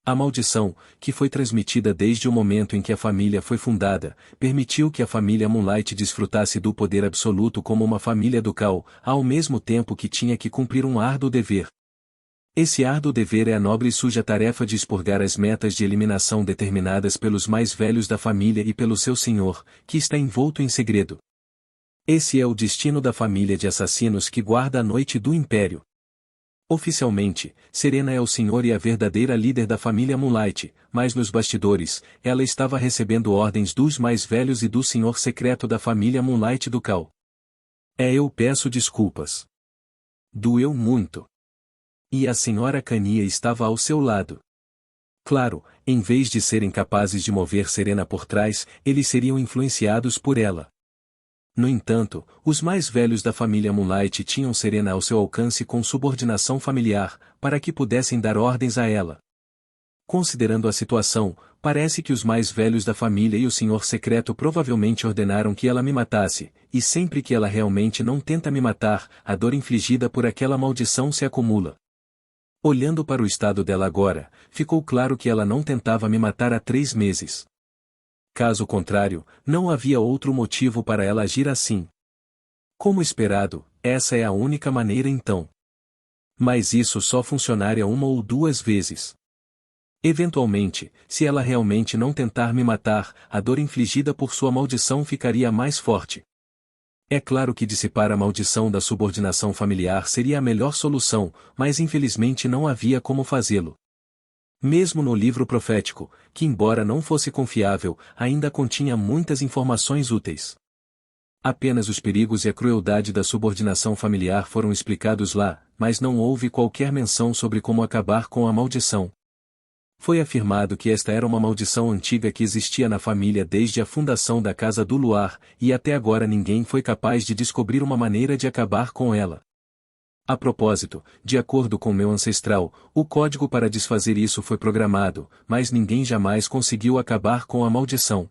A maldição, que foi transmitida desde o momento em que a família foi fundada, permitiu que a família Moonlight desfrutasse do poder absoluto como uma família ducal, ao mesmo tempo que tinha que cumprir um árduo dever. Esse árduo dever é a nobre e suja tarefa de expurgar as metas de eliminação determinadas pelos mais velhos da família e pelo seu senhor, que está envolto em segredo. Esse é o destino da família de assassinos que guarda a noite do Império. Oficialmente, Serena é o senhor e a verdadeira líder da família Moonlight, mas nos bastidores, ela estava recebendo ordens dos mais velhos e do senhor secreto da família Moonlight ducal. Eu peço desculpas. Doeu muito. E a senhora Cania estava ao seu lado. Claro, em vez de serem capazes de mover Serena por trás, eles seriam influenciados por ela. No entanto, os mais velhos da família Moonlight tinham Serena ao seu alcance com subordinação familiar, para que pudessem dar ordens a ela. Considerando a situação, parece que os mais velhos da família e o senhor secreto provavelmente ordenaram que ela me matasse, e sempre que ela realmente não tenta me matar, a dor infligida por aquela maldição se acumula. Olhando para o estado dela agora, ficou claro que ela não tentava me matar há 3 meses. Caso contrário, não havia outro motivo para ela agir assim. Como esperado, essa é a única maneira então. Mas isso só funcionaria 1 ou 2 vezes. Eventualmente, se ela realmente não tentar me matar, a dor infligida por sua maldição ficaria mais forte. É claro que dissipar a maldição da subordinação familiar seria a melhor solução, mas infelizmente não havia como fazê-lo. Mesmo no livro profético, que embora não fosse confiável, ainda continha muitas informações úteis. Apenas os perigos e a crueldade da subordinação familiar foram explicados lá, mas não houve qualquer menção sobre como acabar com a maldição. Foi afirmado que esta era uma maldição antiga que existia na família desde a fundação da Casa do Luar, e até agora ninguém foi capaz de descobrir uma maneira de acabar com ela. A propósito, de acordo com meu ancestral, o código para desfazer isso foi programado, mas ninguém jamais conseguiu acabar com a maldição.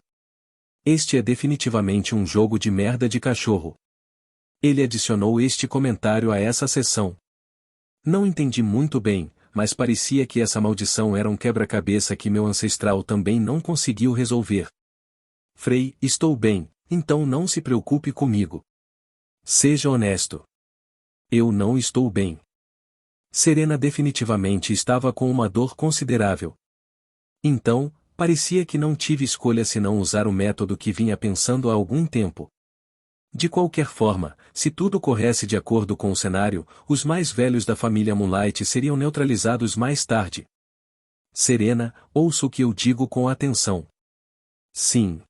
Este é definitivamente um jogo de merda de cachorro. Ele adicionou este comentário a essa sessão. Não entendi muito bem, mas parecia que essa maldição era um quebra-cabeça que meu ancestral também não conseguiu resolver. Frei, estou bem, então não se preocupe comigo. Seja honesto. Eu não estou bem. Serena definitivamente estava com uma dor considerável. Então, parecia que não tive escolha senão usar o método que vinha pensando há algum tempo. De qualquer forma, se tudo corresse de acordo com o cenário, os mais velhos da família Moonlight seriam neutralizados mais tarde. Serena, ouça o que eu digo com atenção. Sim.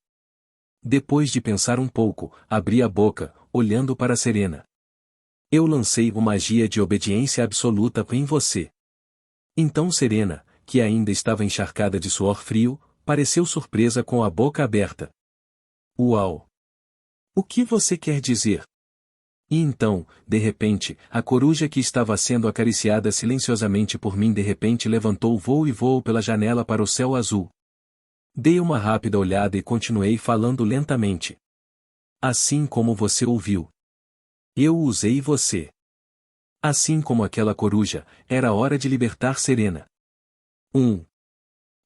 Depois de pensar um pouco, abri a boca, olhando para Serena. Eu lancei uma magia de obediência absoluta em você. Então Serena, que ainda estava encharcada de suor frio, pareceu surpresa com a boca aberta. Uau! O que você quer dizer? E então, de repente, a coruja que estava sendo acariciada silenciosamente por mim de repente levantou voo e voou pela janela para o céu azul. Dei uma rápida olhada e continuei falando lentamente. Assim como você ouviu. Eu usei você. Assim como aquela coruja, era hora de libertar Serena.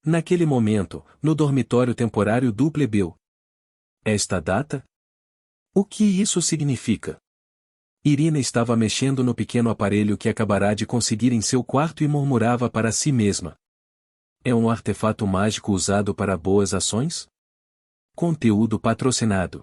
Naquele momento, no dormitório temporário do plebeu. Esta data? O que isso significa? Irina estava mexendo no pequeno aparelho que acabará de conseguir em seu quarto e murmurava para si mesma. É um artefato mágico usado para boas ações? Conteúdo patrocinado.